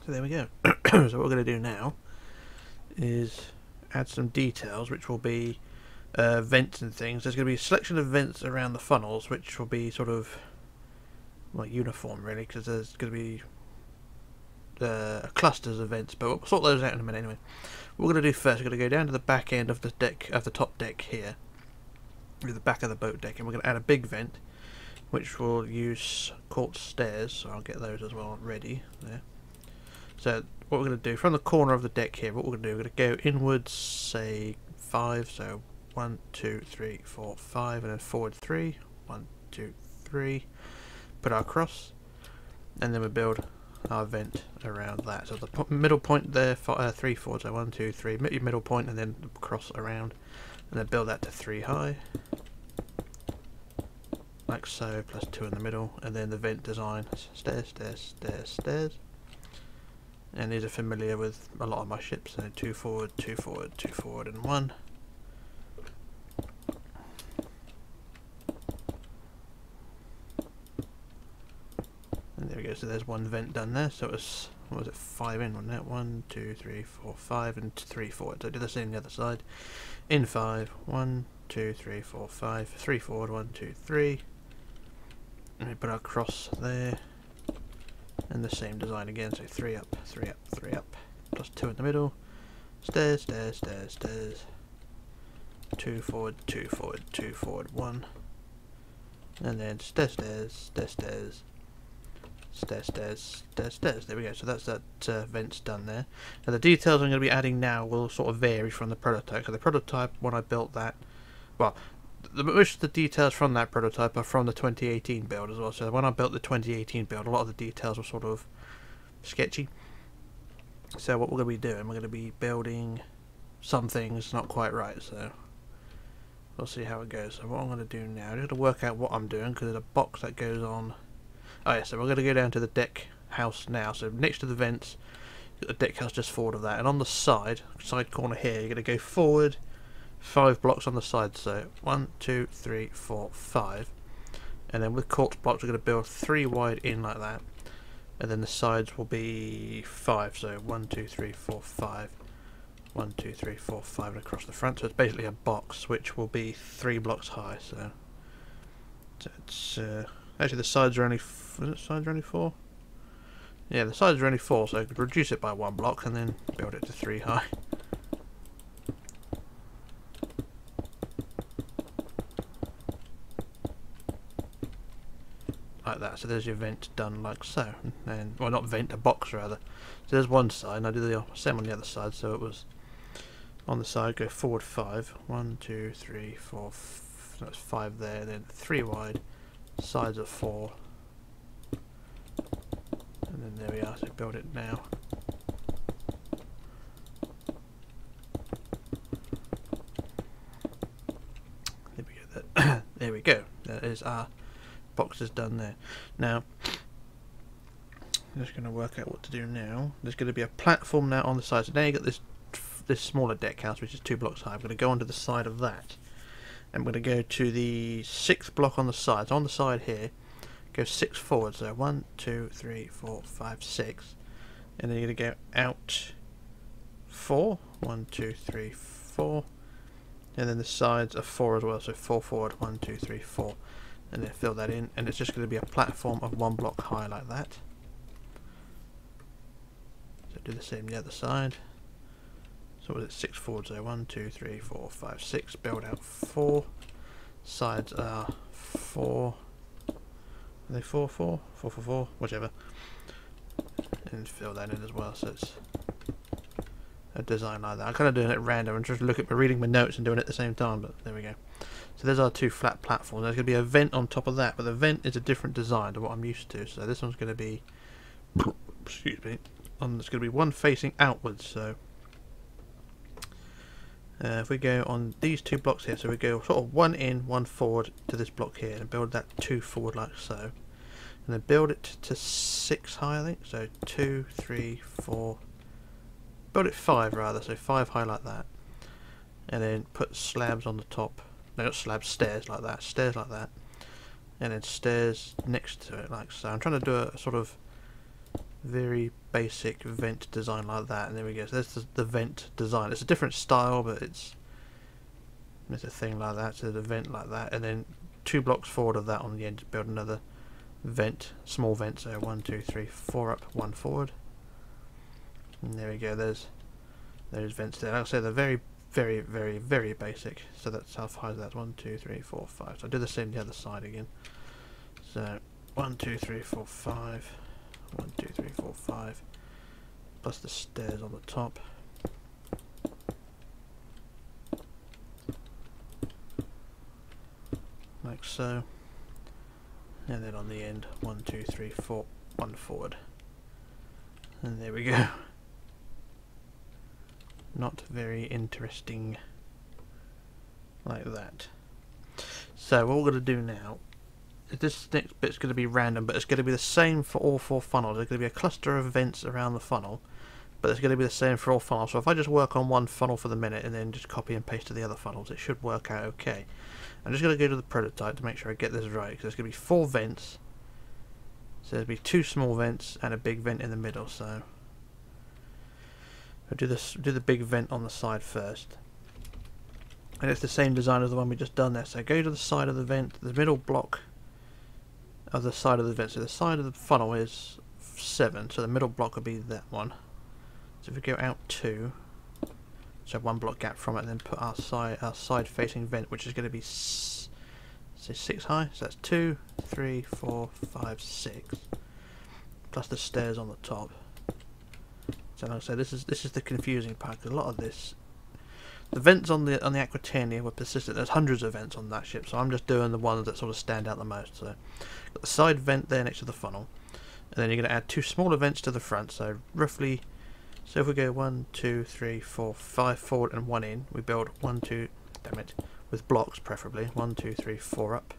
So there we go. So what we're going to do now is add some details, which will be vents and things, there's going to be a selection of vents around the funnels, which will be sort of like uniform really, because there's going to be clusters of vents, but we'll sort those out in a minute anyway. What we're going to do first, we're going to go down to the back end of the deck, of the top deck here, with the back of the boat deck, and we're going to add a big vent, which will use quartz stairs, so I'll get those as well ready there. So what we're going to do, from the corner of the deck here, what we're going to do, we're going to go inwards, say 5, so 1, 2, 3, 4, 5, and then forward 3, 1, 2, 3, put our cross, and then we build our vent around that. So the middle point there, 3 forward, so 1, 2, 3, your middle point, and then cross around, and then build that to 3 high, like so, plus 2 in the middle, and then the vent design, stairs, stairs, stairs, stairs. And these are familiar with a lot of my ships, so 2 forward, 2 forward, 2 forward, and 1. And there we go, so there's one vent done there, so it was, what was it, 5 in, wasn't it? 1, 2, 3, 4, 5, and 3 forward. So I do the same on the other side. In 5, 1, 2, 3, 4, 5, 3 forward, 1, 2, 3. And we put our cross there. And the same design again, so 3 up, 3 up, 3 up, plus 2 in the middle, stairs, stairs, stairs, stairs, 2 forward, 2 forward, 2 forward, 1, and then stairs, stairs, stairs, stairs, stairs, stairs, stairs, stairs. There we go, so that's that vent's done there. Now the details I'm going to be adding now will sort of vary from the prototype. So the prototype, when I built that, well, most of the details from that prototype are from the 2018 build as well. So when I built the 2018 build, a lot of the details were sort of sketchy. So what we're going to be doing, we're going to be building some things not quite right. So we'll see how it goes. So what I'm going to do now, I'm going to work out what I'm doing, because there's a box that goes on. Oh yeah, so we're going to go down to the deck house now. So next to the vents, the deck house just forward of that, and on the side corner here, you're going to go forward 5 blocks on the side, so 1, 2, 3, 4, 5, and then with quartz blocks we're going to build 3 wide in like that, and then the sides will be 5, so 1, 2, 3, 4, 5, 1, 2, 3, 4, 5, and across the front. So it's basically a box which will be 3 blocks high. So it's actually the sides are only sides are only 4. Yeah, the sides are only 4, so I could reduce it by 1 block and then build it to 3 high. Like that. So there's your vent done like so, and well, not vent, a box rather. So there's one side, and I did the same on the other side. So it was on the side, go forward 5, 1, 2, 3, 4, that's 5 there, then 3 wide, sides are 4, and then there we are. So build it now. There we go. There we go. That is our box is done there. Now I'm just going to work out what to do now. There's going to be a platform now on the side. So now you got this smaller deck house, which is 2 blocks high. I'm going to go onto the side of that. I'm going to go to the 6th block on the side. So on the side here, go 6 forward. So 1, 2, 3, 4, 5, 6, and then you're going to go out 4. 1, 2, 3, 4, and then the sides are 4 as well. So 4 forward, 1, 2, 3, 4. And then fill that in, and it's just going to be a platform of 1 block high like that. So do the same the other side. So was it 6 forward, so 1, 2, 3, 4, 5, 6, build out 4. Sides are 4. Are they 4, 4? 4, 4, 4, whichever. And fill that in as well, so it's a design like that. I'm kind of doing it random. I'm just reading my notes and doing it at the same time, but there we go. So there's our 2 flat platforms. There's going to be a vent on top of that, but the vent is a different design to what I'm used to. So this one's going to be, excuse me, there's going to be one facing outwards. So if we go on these 2 blocks here, so we go sort of 1 in, 1 forward to this block here, and build that 2 forward like so, and then build it to 6 high, I think. So 2, 3, 4, build it 5 rather, so 5 high like that, and then put slabs on the top. No, not slabs, stairs like that, and then stairs next to it like so. I'm trying to do a sort of very basic vent design like that, and there we go. So there's the vent design. It's a different style, but it's There's a thing like that, so there's a vent like that, and then 2 blocks forward of that on the end to build another vent, small vent. So 1, 2, 3, 4 up, 1 forward, and there we go. There's vents there. Like I say, they're very, very, very, very basic. So that's how high that's 1, 2, 3, 4, 5. So I do the same the other side again. So 1, 2, 3, 4, 5. 1, 2, 3, 4, 5. Plus the stairs on the top. Like so. And then on the end, 1, 2, 3, 4, 1 forward. And there we go. Not very interesting. Like that. So what we're going to do now, this next bit's going to be random, but it's going to be the same for all 4 funnels. There's going to be a cluster of vents around the funnel, but it's going to be the same for all funnels. So if I just work on one funnel for the minute and then just copy and paste to the other funnels, it should work out okay. I'm just going to go to the prototype to make sure I get this right, because there's going to be 4 vents. So there'll be 2 small vents and a big vent in the middle. So I'll do the big vent on the side first. And it's the same design as the one we just done there. So go to the side of the vent, the middle block of the side of the vent. So the side of the funnel is 7, so the middle block would be that one. So if we go out 2, so 1 block gap from it, and then put our side facing vent, which is going to be say 6 high. So that's 2, 3, 4, 5, 6, plus the stairs on the top. So like I say, this is the confusing part, because a lot of this, the vents on the Aquitania were persistent. There's hundreds of vents on that ship, so I'm just doing the ones that sort of stand out the most. So got the side vent there next to the funnel, and then you're going to add 2 smaller vents to the front. So roughly, so if we go 1, 2, 3, 4, 5 forward and 1 in, we build 1, 2, damn it, with blocks preferably, 1, 2, 3, 4 up,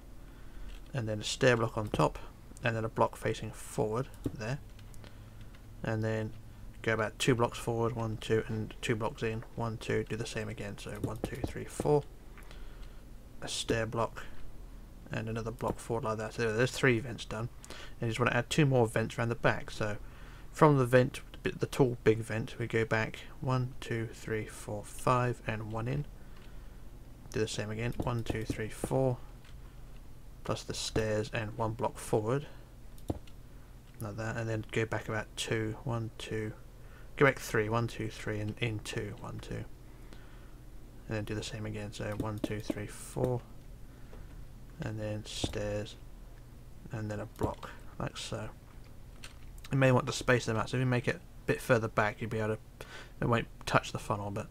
and then a stair block on top, and then a block facing forward there, and then go about 2 blocks forward, 1, 2, and 2 blocks in, 1, 2, do the same again. So 1, 2, 3, 4, a stair block, and another block forward like that. So there's 3 vents done, and you just want to add 2 more vents around the back. So from the vent, the tall big vent, we go back 1, 2, 3, 4, 5, and 1 in. Do the same again, 1, 2, 3, 4, plus the stairs and 1 block forward, like that, and then go back about 2, 1, 2, go back 3, 1, 2, 3, and in 2, 1, 2, and then do the same again. So 1, 2, 3, 4, and then stairs, and then a block, like so. You may want to space them out, so if you make it a bit further back, you'll be able to, it won't touch the funnel, but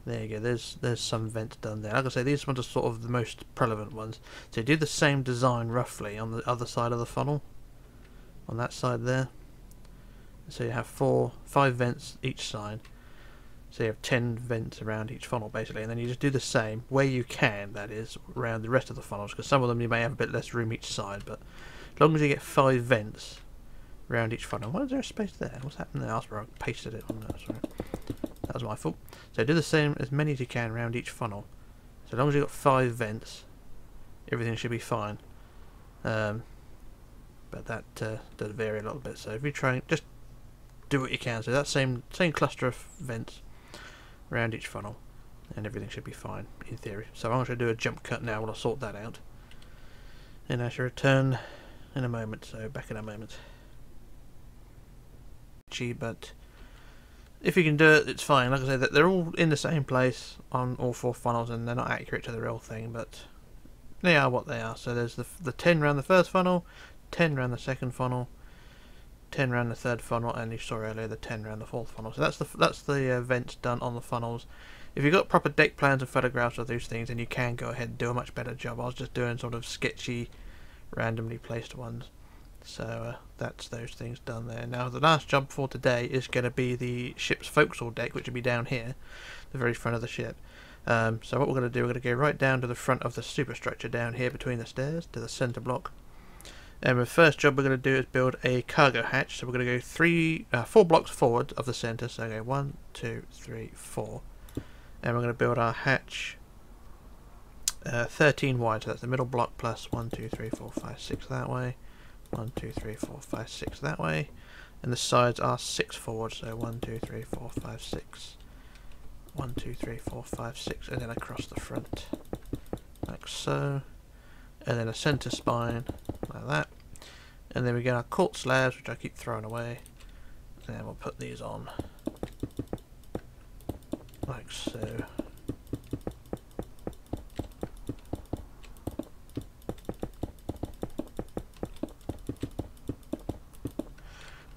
there you go, there's some vents done there. Like I say, these ones are sort of the most prevalent ones. So you do the same design roughly on the other side of the funnel, on that side there. So you have 5 vents each side, so you have 10 vents around each funnel basically, and then you just do the same where you can, that is, around the rest of the funnels, because some of them you may have a bit less room each side, but as long as you get 5 vents around each funnel. Why is there a space there? What's happened there? I pasted it on there, sorry. That was my fault. So do the same, as many as you can around each funnel. So as long as you've got 5 vents, everything should be fine. But that does vary a little bit. So if you try and just do what you can. So that same cluster of vents around each funnel, and everything should be fine in theory. So I'm going to do a jump cut now while I sort that out, and I shall return in a moment. So back in a moment. But if you can do it, it's fine. Like I said, they're all in the same place on all 4 funnels, and they're not accurate to the real thing, but they are what they are. So there's the 10 around the first funnel, 10 around the second funnel, 10 around the third funnel, and you saw earlier the 10 around the 4th funnel. So that's the vents done on the funnels. If you've got proper deck plans and photographs of those things, then you can go ahead and do a much better job. I was just doing sort of sketchy, randomly placed ones. So that's those things done there. Now the last job for today is going to be the ship's forecastle deck, which will be down here, the very front of the ship. So what we're going to do, we're going to go right down to the front of the superstructure down here between the stairs to the centre block. And the first job we're going to do is build a cargo hatch. So we're going to go 4 blocks forward of the centre. So go 1, 2, 3, 4, and we're going to build our hatch 13 wide. So that's the middle block plus 1, 2, 3, 4, 5, 6 that way. 1, 2, 3, 4, 5, 6 that way, and the sides are 6 forward, so 1, 2, 3, 4, 5, 6 1, 2, 3, 4, 5, 6, and then across the front, like so. And then a centre spine, like that. And then we get our quartz slabs, which I keep throwing away. And then we'll put these on, like so.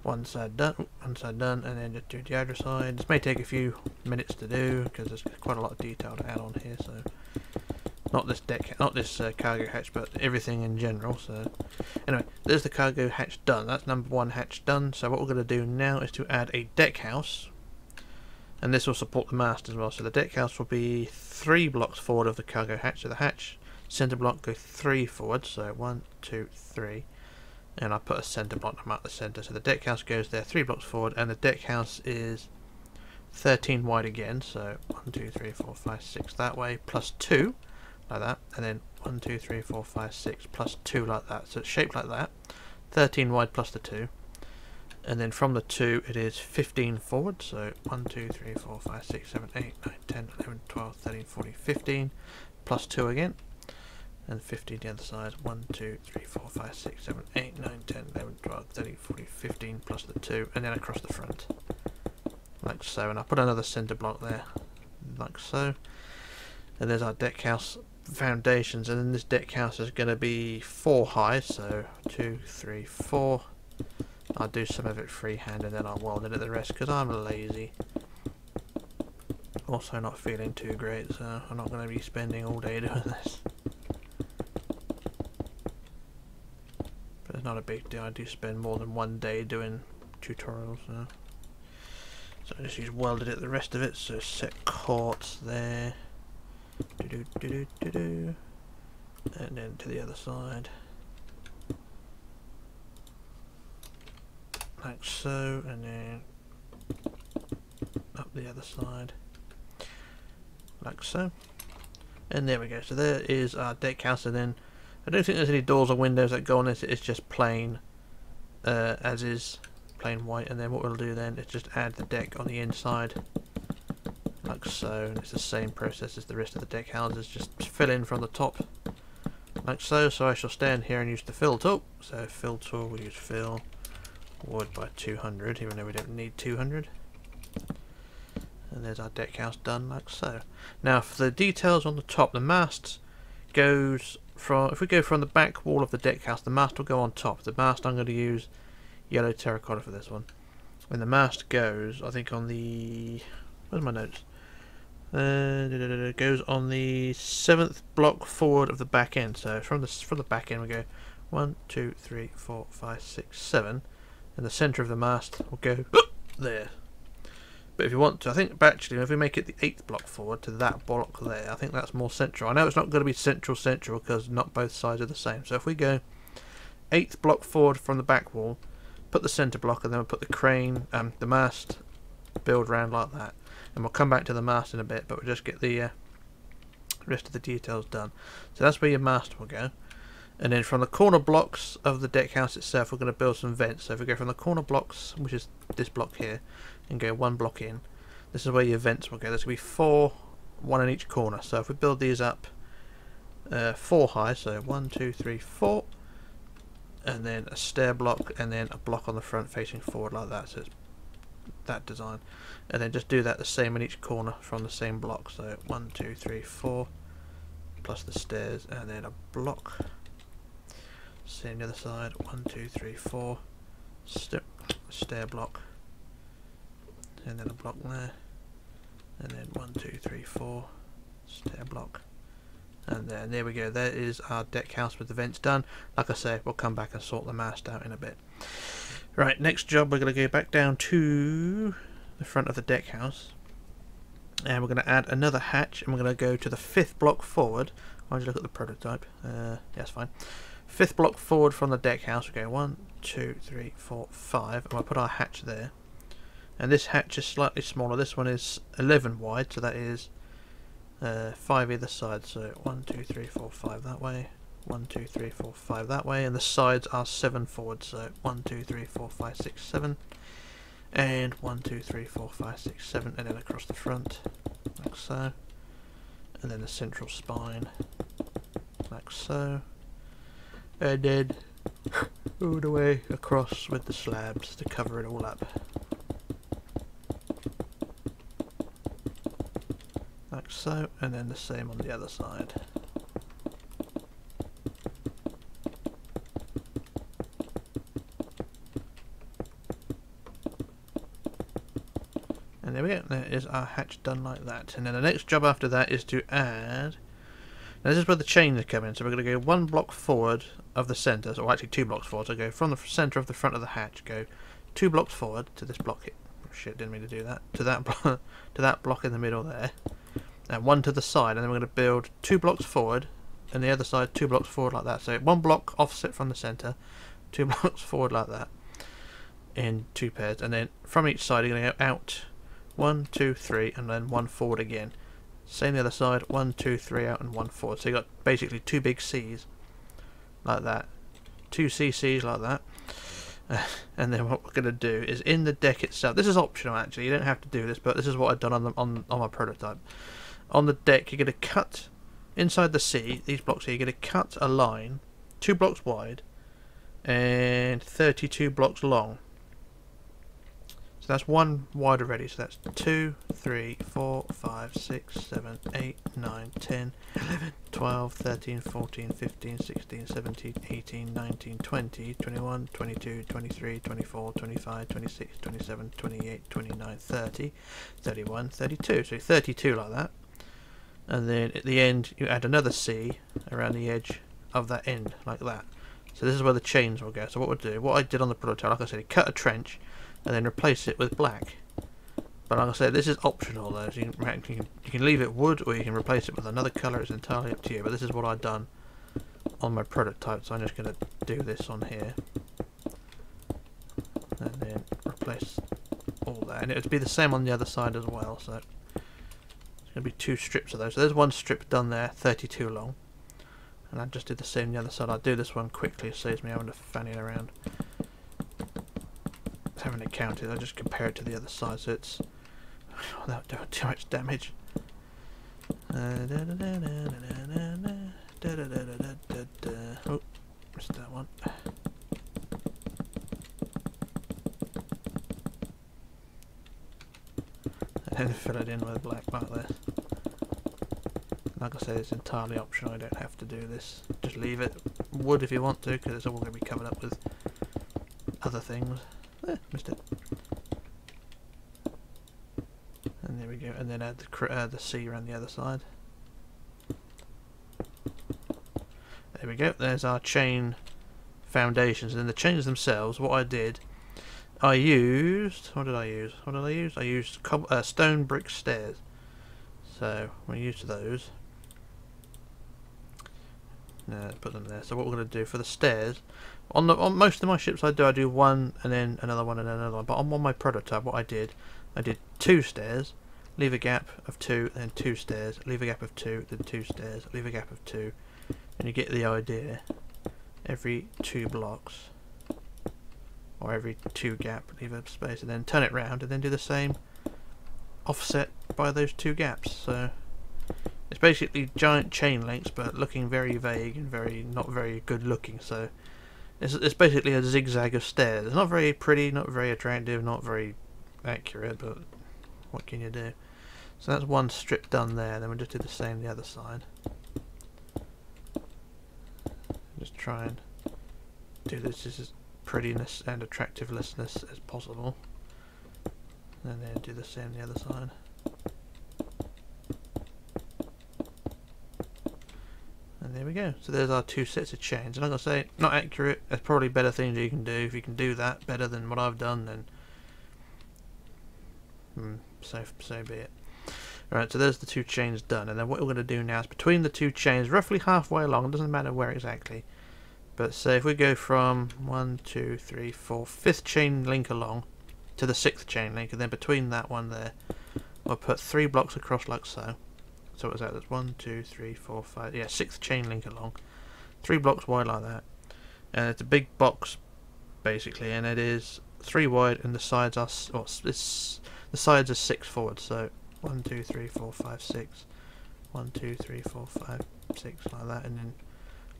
One side done, and then just do the other side. This may take a few minutes to do because there's quite a lot of detail to add on here. So, not this cargo hatch, but everything in general. So, anyway, there's the cargo hatch done. That's number 1 hatch done. So what we're going to do now is to add a deck house, and this will support the mast as well. So the deck house will be 3 blocks forward of the cargo hatch. So the hatch centre block go 3 forward. So 1, 2, 3. And I put a centre block to mark the centre. So the deck house goes there 3 blocks forward, and the deck house is 13 wide again. So 1, 2, 3, 4, 5, 6 that way, plus 2 like that, and then 1, 2, 3, 4, 5, 6 plus 2 like that. So it's shaped like that, 13 wide plus the 2, and then from the 2 it is 15 forward. So 1, 2, 3, 4, 5, 6, 7, 8, 9, 10, 11, 12, 13, 14, 15 plus 2 again. And 15 the other side, 1, 2, 3, 4, 5, 6, 7, 8, 9, 10, 11, 12, 13, 14, 15 plus the 2, and then across the front, like so. And I'll put another centre block there, like so. And there's our deck house foundations, and then this deck house is going to be 4 high, so 2, 3, 4. I'll do some of it freehand and then I'll weld it at the rest because I'm lazy. Also not feeling too great, so I'm not going to be spending all day doing this. But it's not a big deal. I do spend more than 1 day doing tutorials. So I just use welded it the rest of it. So set quartz there. And then to the other side. Like so, and then up the other side. Like so. And there we go. So there is our deck house, and then I don't think there's any doors or windows that go on this. It's just plain as is, plain white. And then what we'll do then is just add the deck on the inside, like so. And it's the same process as the rest of the deck houses, just fill in from the top, like so. So I shall stand here and use the fill tool. So fill tool, we use fill wood by 200, even though we don't need 200. And there's our deck house done, like so. Now for the details on the top, the mast goes from, if we go from the back wall of the deck house, the mast will go on top. The mast, I'm going to use yellow terracotta for this one. When the mast goes, I think on the, where's my notes? It goes on the 7th block forward of the back end. So from the back end we go 1, 2, 3, 4, 5, 6, 7, and the centre of the mast will go there. But if you want to, I think actually if we make it the 8th block forward to that block there, I think that's more central. I know it's not going to be central because not both sides are the same. So if we go 8th block forward from the back wall, put the centre block, and then we'll put the crane, the mast, build round like that. And we'll come back to the mast in a bit, but we'll just get the rest of the details done. So that's where your mast will go. And then from the corner blocks of the deck house itself, we're going to build some vents. So if we go from the corner blocks, which is this block here, and go 1 block in, this is where your vents will go. There's going to be 4, 1 in each corner. So if we build these up 4 high, so 1, 2, 3, 4, and then a stair block, and then a block on the front facing forward like that. So it's that design, and then just do that the same in each corner from the same block. So 1, 2, 3, 4, plus the stairs, and then a block. Same the other side, 1, 2, 3, 4, stair block, and then a block there, and then 1, 2, 3, 4, stair block, and then there we go. There is our deck house with the vents done. Like I say, we'll come back and sort the mast out in a bit. Right, next job, we're going to go back down to the front of the deck house, and we're going to add another hatch, and we're going to go to the 5th block forward. Why don't you look at the prototype? Yes, fine. 5th block forward from the deck house, we go 1, 2, 3, 4, 5, and we'll put our hatch there. And this hatch is slightly smaller. This one is 11 wide, so that is 5 either side. So 1, 2, 3, 4, 5 that way. 1, 2, 3, 4, 5 that way, and the sides are 7 forward. So 1, 2, 3, 4, 5, 6, 7, and 1, 2, 3, 4, 5, 6, 7, and then across the front, like so, and then the central spine, like so, and then all the way across with the slabs to cover it all up, like so, and then the same on the other side. And there we go, there is our hatch done like that. And then the next job after that is to add... Now this is where the chains come in, so we're going to go 1 block forward of the centre, or actually 2 blocks forward, so go from the centre of the front of the hatch, go 2 blocks forward to this block here. Oh shit, didn't mean to do that. To that block in the middle there. And 1 to the side, and then we're going to build 2 blocks forward, and the other side 2 blocks forward like that. So 1 block offset from the centre, 2 blocks forward like that, in 2 pairs, and then from each side you're going to go out 1, 2, 3, and then 1 forward again. Same the other side, 1, 2, 3 out and 1 forward. So you got basically 2 big C's like that, 2 CCs like that. And then what we're going to do is in the deck itself. This is optional actually. You don't have to do this, but this is what I've done on my prototype. On the deck, you're going to cut inside the C. These blocks here, you're going to cut a line 2 blocks wide and 32 blocks long. So that's 1 wide already, so that's 2, 3, 4, 5, 6, 7, 8, 9, 10, 11, 12, 13, 14, 15, 16, 17, 18, 19, 20, 21, 22, 23, 24, 25, 26, 27, 28, 29, 30, 31, 32. So 32 like that. And then at the end you add another C around the edge of that end, like that. So this is where the chains will go. So what we'll do, what I did on the prototype, like I said, cut a trench and then replace it with black. But like I said, this is optional though, so you can leave it wood or you can replace it with another colour, it's entirely up to you. But this is what I've done on my prototype, so I'm just going to do this on here. And then replace all that. And it would be the same on the other side as well, so it's going to be 2 strips of those. So there's 1 strip done there, 32 long. And I just did the same on the other side. I'll do this one quickly, it saves me having to fanny it around. Having it counted, I just compare it to the other side, so it's without doing too much damage. Oh, missed that one. And then fill it in with black mark there. Like I said, it's entirely optional, you don't have to do this. Just leave it wood if you want to, because it's all going to be covered up with other things. Missed it. And there we go. And then add the C around the other side. There we go. There's our chain foundations. And then the chains themselves, what I did, I used... What did I use? I used stone brick stairs. So we used those. Put them there. So what we're going to do for the stairs, on most of my ships I do 1 and then another one and then another one. But on my prototype, what I did 2 stairs, leave a gap of 2, then 2 stairs, leave a gap of 2, then 2 stairs, leave a gap of 2, and you get the idea. Every 2 blocks, or every 2 gap, leave a space, and then turn it round, and then do the same offset by those 2 gaps. So it's basically giant chain links, but looking very vague and not very good looking. So it's basically a zigzag of stairs. It's not very pretty, not very attractive, not very accurate, but what can you do? So that's 1 strip done there. Then we'll just do the same the other side. Just try and do this as prettiness and attractiveness as possible, and then do the same the other side. And there we go. So there's our 2 sets of chains. And like I say, not accurate. There's probably better things you can do. If you can do that better than what I've done, then so be it. Alright, so there's the 2 chains done. And then what we're going to do now is between the 2 chains, roughly halfway along, it doesn't matter where exactly, but say if we go from 1, 2, 3, 4, 5th chain link along to the 6th chain link, and then between that one there, we'll put 3 blocks across like so. So what's that? That's 1, 2, 3, 4, 5. Yeah, 6th chain link along, 3 blocks wide like that, and it's a big box basically, and it is 3 wide, and the sides are the sides are 6 forward. So 1, 2, 3, 4, 5, 6. 1, 2, 3, 4, 5, 6, like that, and then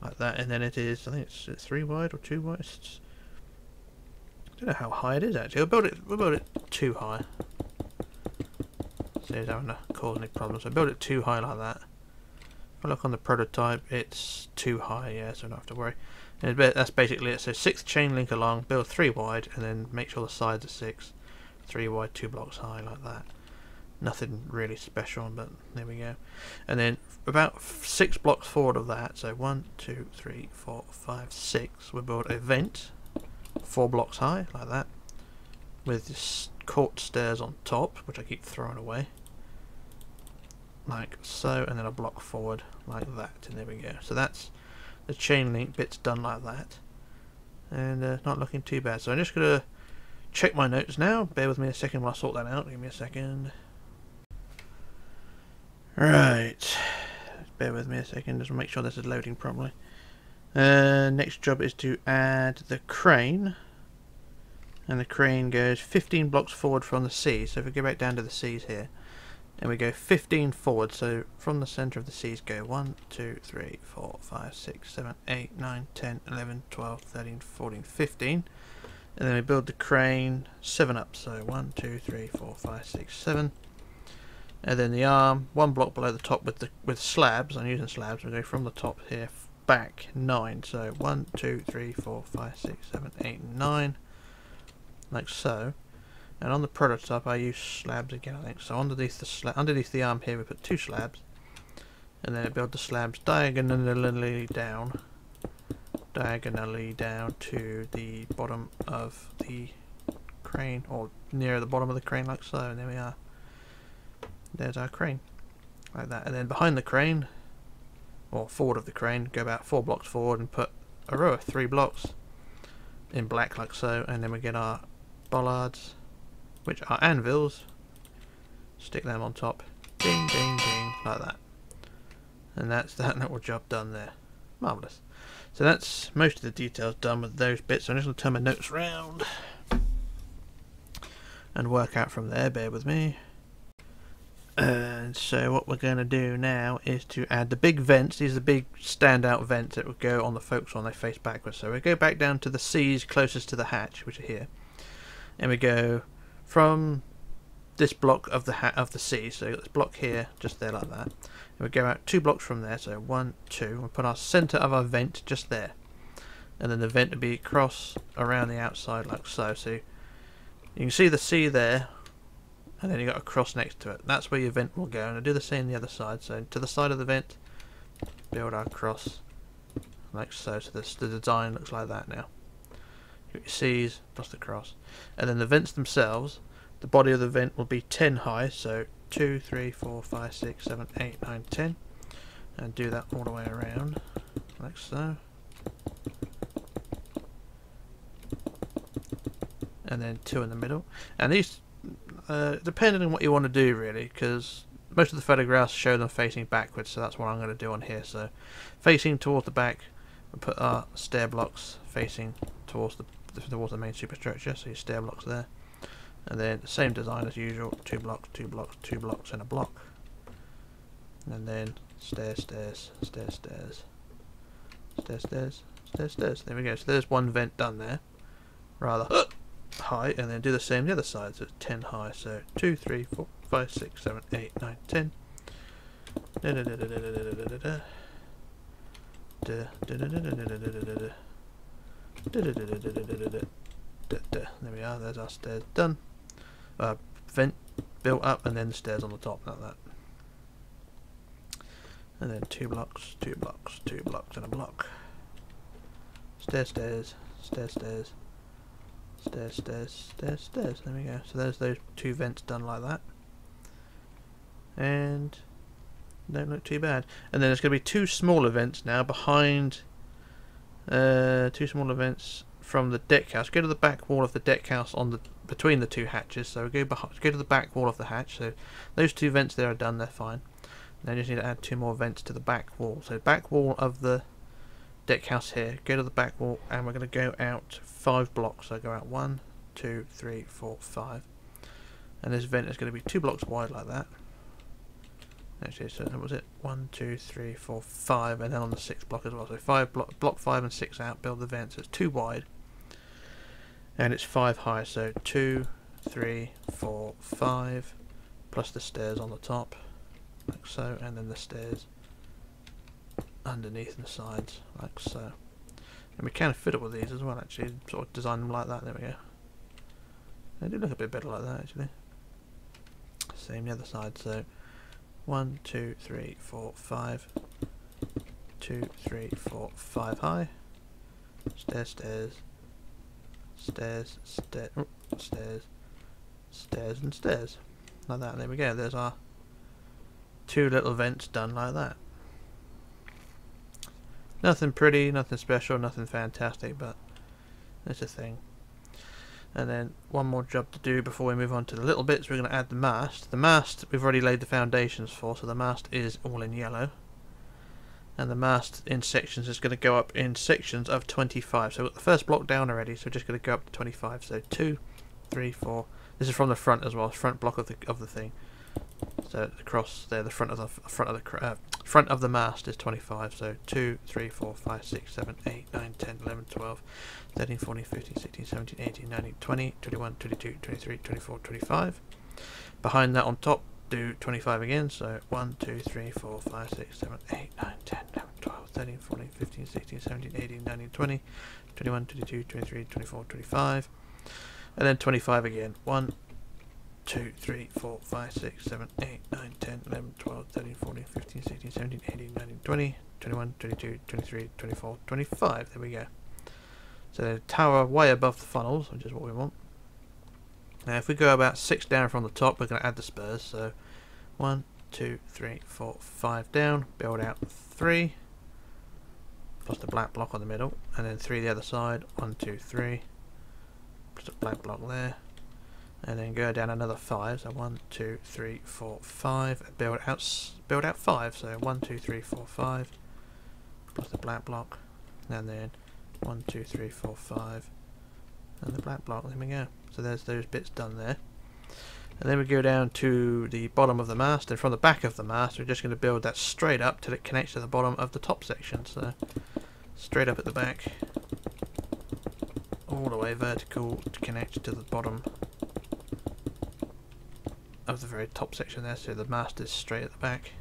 like that, and then it is, I think it's 3 wide or 2 wide. I don't know how high it is actually. We'll build it too high. So it's having to cause any problems. So build it too high like that. If I look on the prototype, it's too high, yeah, so I don't have to worry. And that's basically it. So 6 chain link along, build 3 wide, and then make sure the sides are 6. 3 wide, 2 blocks high, like that. Nothing really special, but there we go. And then about 6 blocks forward of that, so 1, 2, 3, 4, 5, 6, we'll build a vent 4 blocks high, like that, with this court stairs on top, which I keep throwing away, like so, and then a block forward like that, and there we go. So that's the chain link bits done like that, and not looking too bad. So I'm just gonna check my notes now. Bear with me a second while I sort that out. Give me a second. Right, bear with me a second, just make sure this is loading properly. Next job is to add the crane, and the crane goes 15 blocks forward from the seas. So if we go back down to the seas here, and we go 15 forward, so from the centre of the seas go 1, 2, 3, 4, 5, 6, 7, 8, 9, 10, 11, 12, 13, 14, 15, and then we build the crane 7 up, so 1, 2, 3, 4, 5, 6, 7. And then the arm 1 block below the top with slabs. I'm using slabs. We go from the top here back 9. So 1, 2, 3, 4, 5, 6, 7, 8, 9, like so. And on the prototype, I use slabs again, I think. So underneath the arm here, we put 2 slabs, and then I build the slabs diagonally down to the bottom of the crane, or near the bottom of the crane, like so. And there we are. There's our crane, like that. And then behind the crane, or forward of the crane, go about 4 blocks forward and put a row of 3 blocks in black, like so. And then we get our bollards, which are anvils. Stick them on top, ding ding ding, like that. And that's that little job done there. Marvellous. So that's most of the details done with those bits. So I'm just going to turn my notes round and work out from there. Bear with me. And so what we're going to do now is to add the big vents. These are the big standout vents that will go on the forecastle when they face backwards. So we go back down to the seas closest to the hatch, which are here, and we go from this block of the sea. So this block here, just there, like that. And we go out 2 blocks from there. So 1, 2. We put our centre of our vent just there, and then the vent will be across around the outside, like so. So you can see the sea there. And then you got a cross next to it. That's where your vent will go. And I'll do the same the other side. So to the side of the vent, build our cross like so. So the design looks like that now. Your seas plus the cross. And then the vents themselves, the body of the vent will be 10 high. So 2, 3, 4, 5, 6, 7, 8, 9, 10. And do that all the way around like so. And then 2 in the middle. And these, depending on what you want to do, really, because most of the photographs show them facing backwards, so that's what I'm going to do on here. So facing towards the back, we put our stair blocks facing towards the main superstructure, so your stair blocks there, and then the same design as usual, 2 blocks, 2 blocks, 2 blocks, and a block, and then stairs, stairs, stairs, stairs, stairs, stairs, stairs, stairs. There we go. So there's one vent done there, rather high, and then do the same the other side. So it's 10 high. So 2, 3, 4, 5, 6, 7, 8, 9, 10. There we are. There's our stairs done. Vent built up, and then the stairs on the top, like that. And then 2 blocks, 2 blocks, 2 blocks, and a block. Stairs, stairs, stairs, stairs. Stairs, stairs, stairs, stairs. There we go. So there's those 2 vents done like that, and don't look too bad. And then there's going to be 2 smaller vents now behind, 2 smaller vents from the deckhouse. Go to the back wall of the deckhouse on the between the 2 hatches. So go to the back wall of the hatch. So those 2 vents there are done. They're fine. Now you just need to add 2 more vents to the back wall. So back wall of the deckhouse here, go to the back wall, and we're going to go out 5 blocks. So go out 1, 2, 3, 4, 5, and this vent is going to be 2 blocks wide like that. Actually, so that was it. 1, 2, 3, 4, 5, and then on the 6th block as well. So block 5 and 6 out, build the vent. So it's 2 wide, and it's 5 high. So 2, 3, 4, 5, plus the stairs on the top, like so, and then the stairs underneath and the sides, like so. And we can fiddle with these as well, actually, sort of design them like that. There we go. They do look a bit better like that, actually. Same the other side. So 1, 2, 3, 4, 5, 2, 3, 4, 5 high, stairs, stairs, stairs, stairs, stairs, stairs, and stairs, like that. And there we go. There's our 2 little vents done like that. Nothing pretty, nothing special, nothing fantastic, but it's a thing. And then one more job to do before we move on to the little bits. We're going to add the mast. The mast we've already laid the foundations for, so the mast is all in yellow. And the mast in sections is going to go up in sections of 25. So we've got the first block down already, so we're just going to go up to 25. So 2, 3, 4. This is from the front as well, front block of the thing. So across there, the front of the mast is 25. So 2, 3, 4, 5, 6, 7, 8, 9, 10, 11, 12, 13, 14, 15, 16, 17, 18, 19, 20, 21, 22, 23, 24, 25. Behind that on top, do 25 again. So 1, 2, 3, 4, 5, 6, 7, 8, 9, 10, 11, 12, 13, 14, 15, 16, 17, 18, 19, 20, 21, 22, 23, 24, 25. And then 25 again. 1, 2, 3, 4, 5, 6, 7, 8, 9, 10, 11, 12, 13, 14, 15, 16, 17, 18, 19, 20, 21, 22, 23, 24, 25. There we go. So the tower way above the funnels, which is what we want. Now if we go about 6 down from the top, we're going to add the spurs. So 1, 2, 3, 4, 5 down, build out 3, plus the black block on the middle, and then 3 the other side. 1, 2, 3, plus a black block there. And then go down another 5, so 1, 2, 3, 4, 5, and build out 5, so 1, 2, 3, 4, 5, plus the black block, and then 1, 2, 3, 4, 5, and the black block. There we go. So there's those bits done there. And then we go down to the bottom of the mast, and from the back of the mast we're just going to build that straight up till it connects to the bottom of the top section. So straight up at the back, all the way vertical to connect to the bottom of the very top section there, so the mast is straight at the back.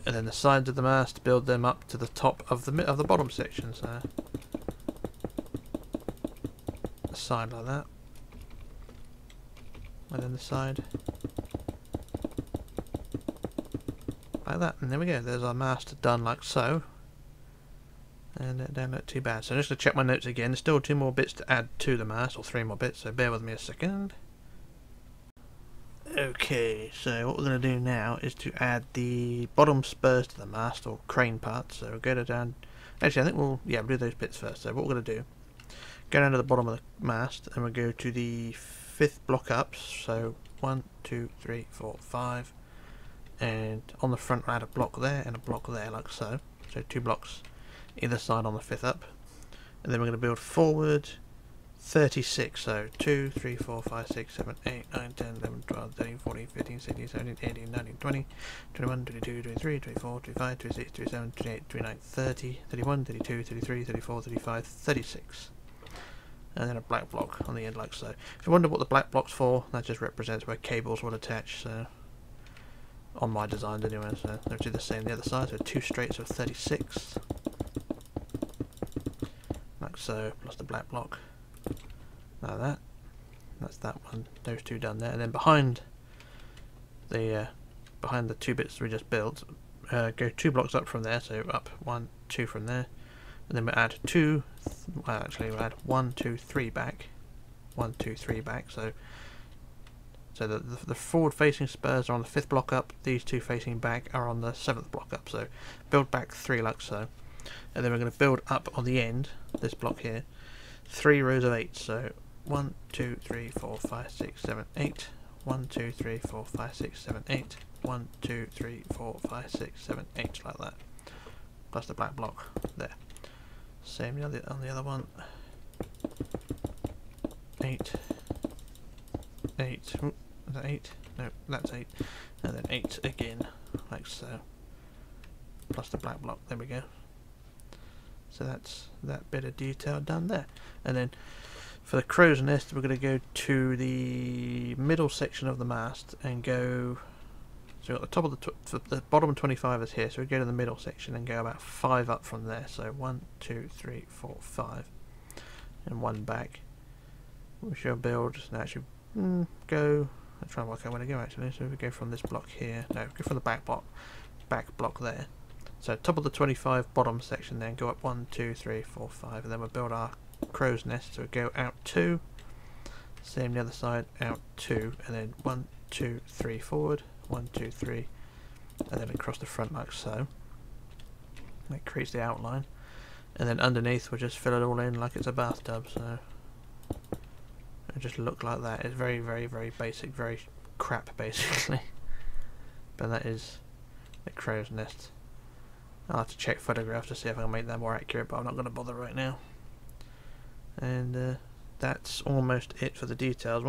And then the sides of the mast, build them up to the top of the bottom section. So the side like that, and then the side like that, and there we go. There's our mast done like so, and it don't look too bad. So I'm just going to check my notes again. There's still 2 more bits to add to the mast, or 3 more bits, so bear with me a second. Okay, so what we're going to do now is to add the bottom spurs to the mast, or crane parts. So we'll go down. Actually, I think we'll do those bits first. So what we're going to do, go down to the bottom of the mast, and we'll go to the 5th block up. So 1, 2, 3, 4, 5, and on the front we'll add a block there and a block there, like so. So 2 blocks either side on the 5th up, and then we're going to build forward 36, so 2, 3, 4, 5, 6, 7, 8, 9, 10, 11, 12, 13, 14, 15, 16, 17, 18, 19, 20, 21, 22, 23, 24, 25, 26, 27, 28, 29, 30, 31, 32, 33, 34, 35, 36. And then a black block on the end, like so. If you wonder what the black block's for, that just represents where cables would attach, so on my designs anyway. So they'll do the same the other side, so 2 straights of 36, like so, plus the black block. Like that. That's that one. Those 2 done there, and then behind the 2 bits we just built, go 2 blocks up from there. So up 1, 2 from there, and then we add 2. Well, actually, we'll add 1, 2, 3 back. 1, 2, 3 back. So the forward-facing spurs are on the 5th block up. These 2 facing back are on the 7th block up. So build back 3 like so, and then we're going to build up on the end. This block here, 3 rows of 8. So 1, 2, 3, 4, 5, 6, 7, 8. 1, 2, 3, 4, 5, 6, 7, 8. 1, 2, 3, 4, 5, 6, 7, 8, like that. Plus the black block there. Same on the other one. 8. 8. Ooh, is that 8? no, that's 8, and then 8 again, like so, plus the black block. There we go. So that's that bit of detail done there. And then for the crow's nest, we're going to go to the middle section of the mast and go. So we've got the top of the bottom 25 is here, so we go to the middle section and go about 5 up from there. So 1, 2, 3, 4, 5, and 1 back. We shall build. Now actually, go. Let's try and work out where to go actually. So if we go from this block here, no, go from the back block there. So top of the 25 bottom section, then go up 1, 2, 3, 4, 5, and then we'll build our crow's nest. So we go out 2, same the other side, out 2, and then 1, 2, 3 forward, 1, 2, 3, and then across the front like so. That creates the outline, and then underneath we'll just fill it all in like it's a bathtub. So it just look like that. It's very, very, very basic, very crap basically. But that is the crow's nest. I'll have to check photographs to see if I can make that more accurate, but I'm not going to bother right now. And that's almost it for the details.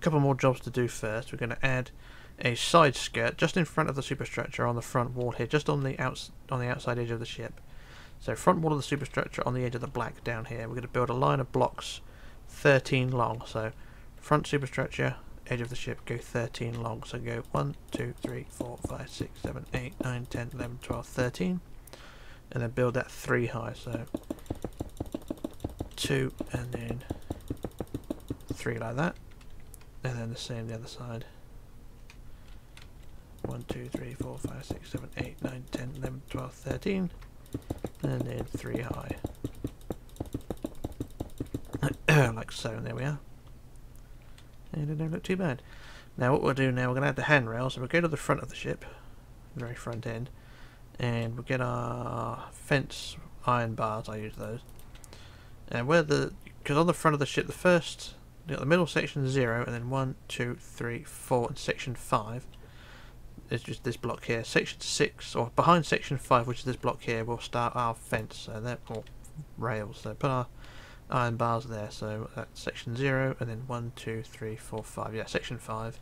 Couple more jobs to do first. We're going to add a side skirt just in front of the superstructure on the front wall here, just on the outside edge of the ship. So front wall of the superstructure on the edge of the black down here. We're going to build a line of blocks 13 long. So front superstructure, edge of the ship, go 13 long. So go 1, 2, 3, 4, 5, 6, 7, 8, 9, 10, 11, 12, 13, and then build that 3 high. So 2 and then 3 like that, and then the same the other side. 1, 2, 3, 4, 5, 6, 7, 8, 9, 10, 11, 12, 13, and then 3 high. Like so, and there we are. And it don't look too bad. Now what we'll do now, we're going to add the handrail. So we'll go to the front of the ship, very front end, and we'll get our fence iron bars. I use those. And because on the front of the ship, the middle section is 0, and then 1, 2, 3, 4, and section 5 is just this block here. Section 6, or behind section 5, which is this block here, we'll start our fence. So that, or rails. So put our iron bars there. So that's section 0, and then 1, 2, 3, 4, 5. Yeah, section 5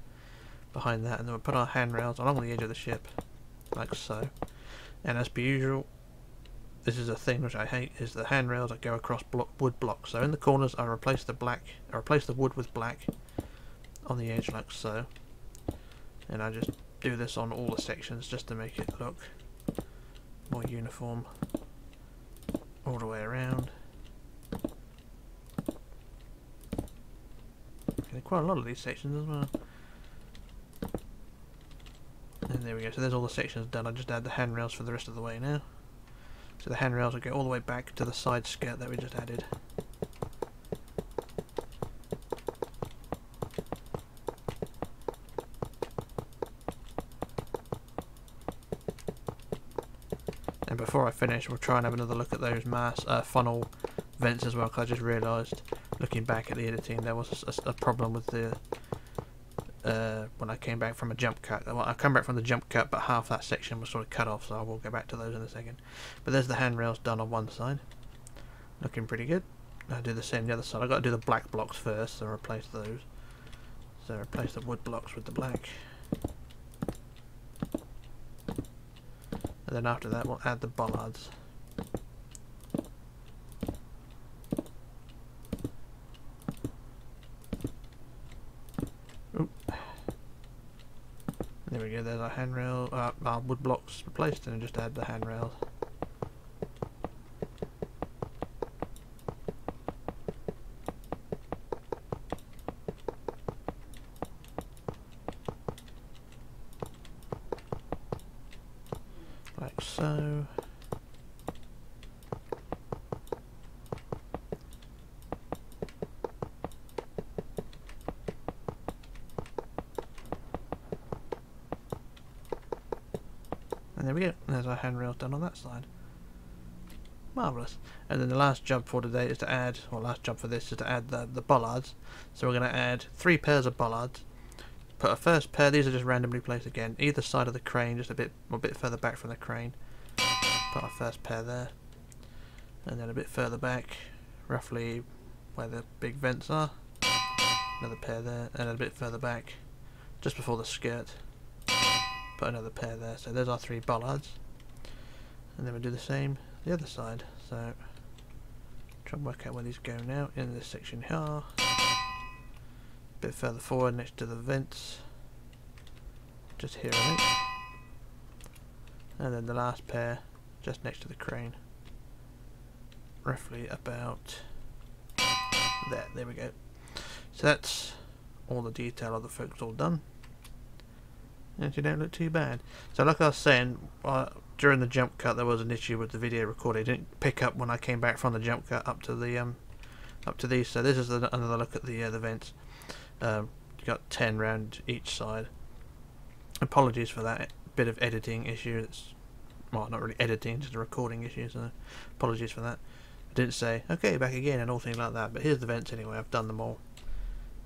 behind that, and then we'll put our handrails along the edge of the ship, like so. And as per usual, this is a thing which I hate, is the handrails that go across wood blocks. So in the corners I replace the wood with black on the edge like so. And I just do this on all the sections just to make it look more uniform all the way around. And quite a lot of these sections as well. And there we go, so there's all the sections done. I just add the handrails for the rest of the way now. So the handrails will go all the way back to the side skirt that we just added. And before I finish, we'll try and have another look at those funnel vents as well, because I just realised, looking back at the editing, there was a problem with the when I came back from a jump cut. Well, I come back from the jump cut, but half that section was sort of cut off, so I will go back to those in a second. But there's the handrails done on one side, looking pretty good. I'll do the same the other side. I've got to do the black blocks first, so replace those. So replace the wood blocks with the black. And then after that we'll add the bollards. There we go, there's our handrail, our wood blocks replaced, and just add the handrails. Like so. And there we go, there's our handrails done on that side. Marvellous. And then the last job for today is to add, or last job for this is to add the bollards. So we're going to add 3 pairs of bollards. Put a first pair, these are just randomly placed again, either side of the crane, just a bit further back from the crane. Put our first pair there. And then a bit further back, roughly where the big vents are. Another pair there, and a bit further back just before the skirt. Put another pair there. So there's our 3 bollards. And then we'll do the same the other side. So try and work out where these go now. In this section here. A bit further forward next to the vents. Just here, I think. And then the last pair just next to the crane. Roughly about there. There we go. So that's all the detail of the folks all done. And you don't look too bad. So like I was saying, during the jump cut there was an issue with the video recording. It didn't pick up when I came back from the jump cut up to these. So this is another look at the vents. You got 10 round each side. Apologies for that bit of editing issue. It's, well, not really editing, just a recording issue. So apologies for that. I didn't say okay, back again and all things like that. But here's the vents anyway. I've done them all.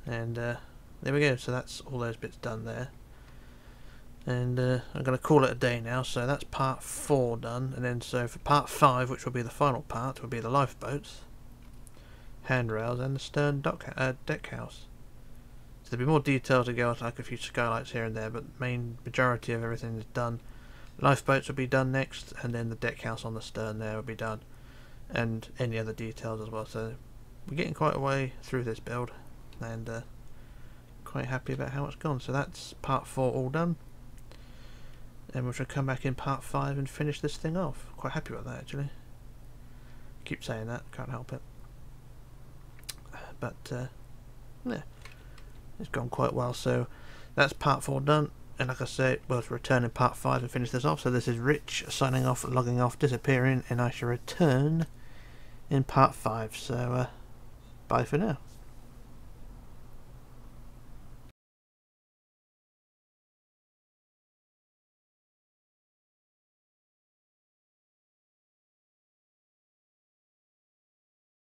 And there we go. So that's all those bits done there. And I'm going to call it a day now. So that's part 4 done. And then so for part 5, which will be the final part, will be the lifeboats, handrails, and the stern deckhouse. So there'll be more details to go on, like a few skylights here and there, but the main majority of everything is done. Lifeboats will be done next, and then the deckhouse on the stern there will be done, and any other details as well. So we're getting quite a way through this build, and quite happy about how it's gone. So that's part 4 all done. And we shall come back in part 5 and finish this thing off. Quite happy about that actually. Keep saying that, can't help it. But yeah, it's gone quite well. So that's part 4 done. And like I say, we'll return in part 5 and finish this off. So this is Rich signing off, logging off, disappearing, and I shall return in part 5. So bye for now.